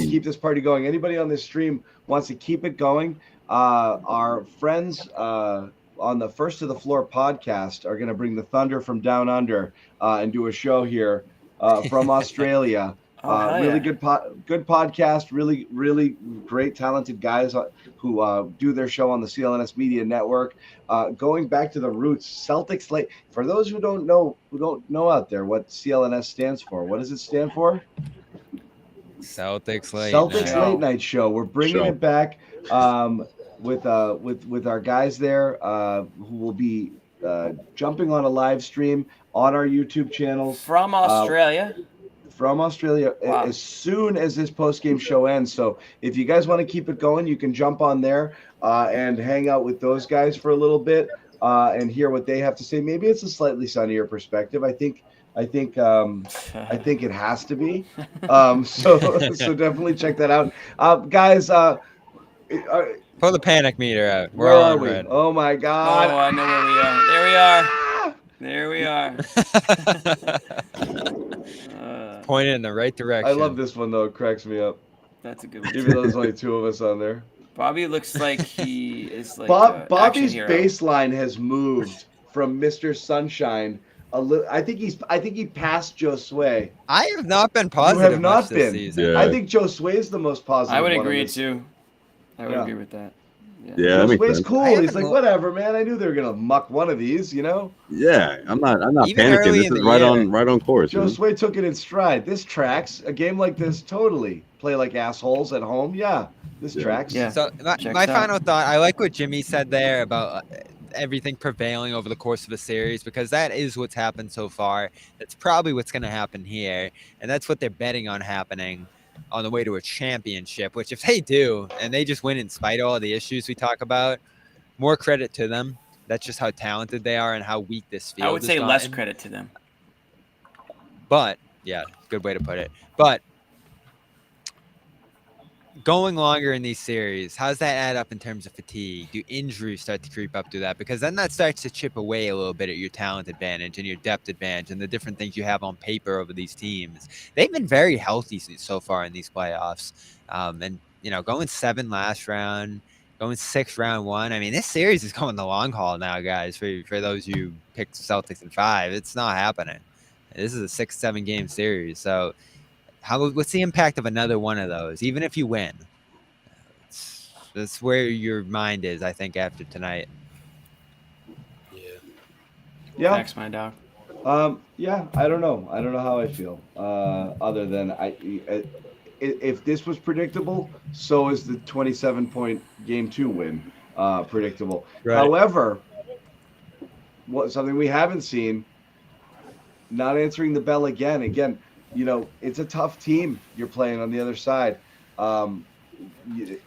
keep this party going. Anybody on this stream wants to keep it going. Our friends on the First to the Floor podcast are going to bring the Thunder from down under and do a show here from Australia. Really good podcast, really great, talented guys who do their show on the CLNS Media Network. Going back to the roots, Celtics late. For those who don't know out there what CLNS stands for, what does it stand for? Celtics Late Late Night Show. We're bringing it back with our guys there who will be jumping on a live stream on our YouTube channels from Australia. Wow. As soon as this post-game show ends. So if you guys want to keep it going, you can jump on there and hang out with those guys for a little bit and hear what they have to say. Maybe it's a slightly sunnier perspective. I think it has to be. So definitely check that out. Guys, pull the panic meter out. Where are we? Red. Oh my God. Oh, I know where we are. There we are. Pointed in the right direction. I love this one though. It cracks me up. That's a good one. Even though there's only 2 of us on there. Bobby looks like he is like Bobby's baseline has moved from Mr. Sunshine a little. I think he passed Josue. I have not been positive. You have not been. This season. Yeah. I think Josue is the most positive. I would agree too. I would agree with that. Yeah, Josue's cool. He's like, whatever, man. I knew they were gonna muck one of these, Yeah, I'm not panicking. This is right on course. Josue took it in stride. This tracks. A game like this, totally. Play like assholes at home. Yeah, this tracks. Yeah. So my final thought. I like what Jimmy said there about everything prevailing over the course of a series, because that is what's happened so far. That's probably what's going to happen here, and that's what they're betting on happening on the way to a championship, which if they do and they just win in spite of all the issues we talk about, more credit to them. That's just how talented they are and how weak this field is. I would say less credit to them. But yeah, good way to put it. But going longer in these series, how's that add up in terms of fatigue? Do injuries start to creep up to that? Because then that starts to chip away a little bit at your talent advantage and your depth advantage and the different things you have on paper over these teams. They've been very healthy so far in these playoffs. And, going 7 last round, going 6 round 1. I mean, this series is going the long haul now, guys, for those who picked Celtics in 5. It's not happening. This is a 6-7 game series. So what's the impact of another one of those, even if you win? That's where your mind is, I think, after tonight. Yeah. Thanks, my dog. Yeah, I don't know. I don't know how I feel. Other than if this was predictable, so is the 27-point game 2 win predictable. Right. However, something we haven't seen, not answering the bell again. Again, it's a tough team you're playing on the other side.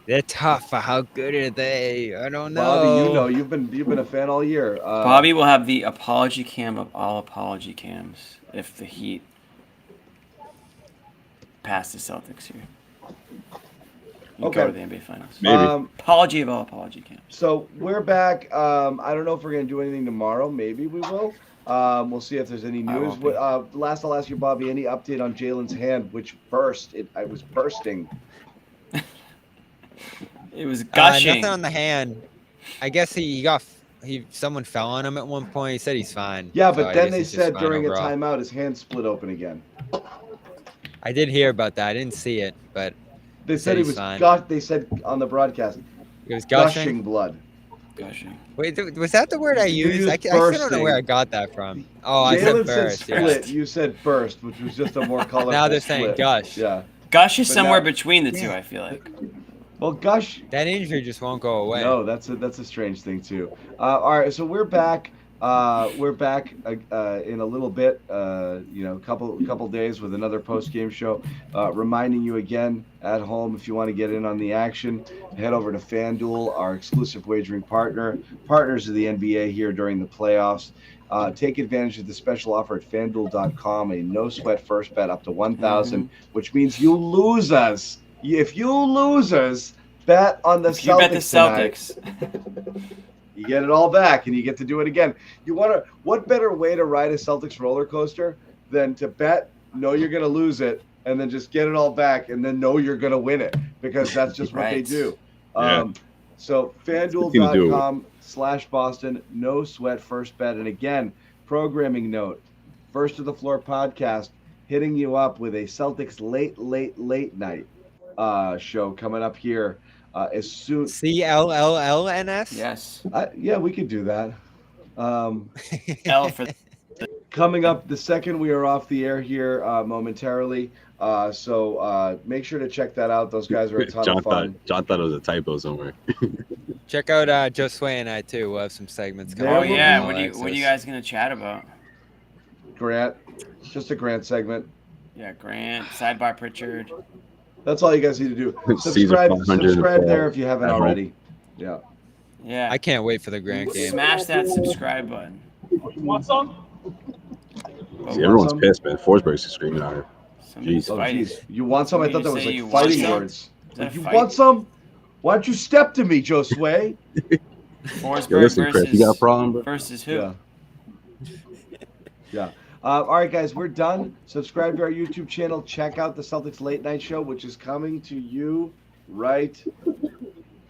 They're tough, but how good are they? I don't know. Bobby, you've been a fan all year. Bobby will have the apology cam of all apology cams if the Heat pass the Celtics here. You go to the NBA Finals. Maybe. Apology of all apology camps. So we're back. I don't know if we're going to do anything tomorrow. Maybe we will. We'll see if there's any news. Last, I'll ask you, Bobby, any update on Jalen's hand, which burst? It was bursting. It was gushing. Nothing on the hand. I guess someone fell on him at one point. He said he's fine. Yeah, but so then they said during a timeout his hand split open again. I did hear about that. I didn't see it, but they said he was fine. They said on the broadcast it was gushing blood. Gushing. Wait, was that the word I used? I still don't know where I got that from. Oh, I said burst. Split. You said burst, which was just a more colorful. Now they're split. saying gush. Yeah. Gush is somewhere between the two, I feel like. Well, gush. That injury just won't go away. No, that's a strange thing too. All right, so we're back. We're back in a little bit. Couple days with another post-game show. Reminding you again at home, if you want to get in on the action, head over to FanDuel, our exclusive wagering partners of the NBA here during the playoffs. Take advantage of the special offer at FanDuel.com, a no-sweat first bet up to $1,000, which means you losers. If you losers bet on the Celtics, you bet the Celtics. Tonight, you get it all back, and you get to do it again. What better way to ride a Celtics roller coaster than to bet, know you're going to lose it, and then just get it all back, and then know you're going to win it, because that's just what they do. So FanDuel.com/Boston, no sweat first bet. And again, programming note, First to the Floor podcast, hitting you up with a Celtics late night show coming up here as soon. CLNS? Yes. Yeah, we could do that. L for coming up the second we are off the air here momentarily. So make sure to check that out. Those guys are a ton of fun. John thought it was a typo somewhere. Check out Josue and I too. We'll have some segments coming. Oh yeah, what are you guys gonna chat about? Grant, just a Grant segment. Yeah, Grant, sidebar Pritchard. That's all you guys need to do. Subscribe there if you haven't already. Yeah. Yeah. I can't wait for the Grant game. Smash that subscribe button. You want some? See, everyone's pissed, man. Forsberg's screaming at her. Jeez. You want some? I thought that was like fighting words. You want some? Why don't you step to me, Josue? Forsberg Chris, you got a problem, bro? versus who? Yeah. All right, guys, we're done. Subscribe to our YouTube channel. Check out the Celtics Late Night Show, which is coming to you right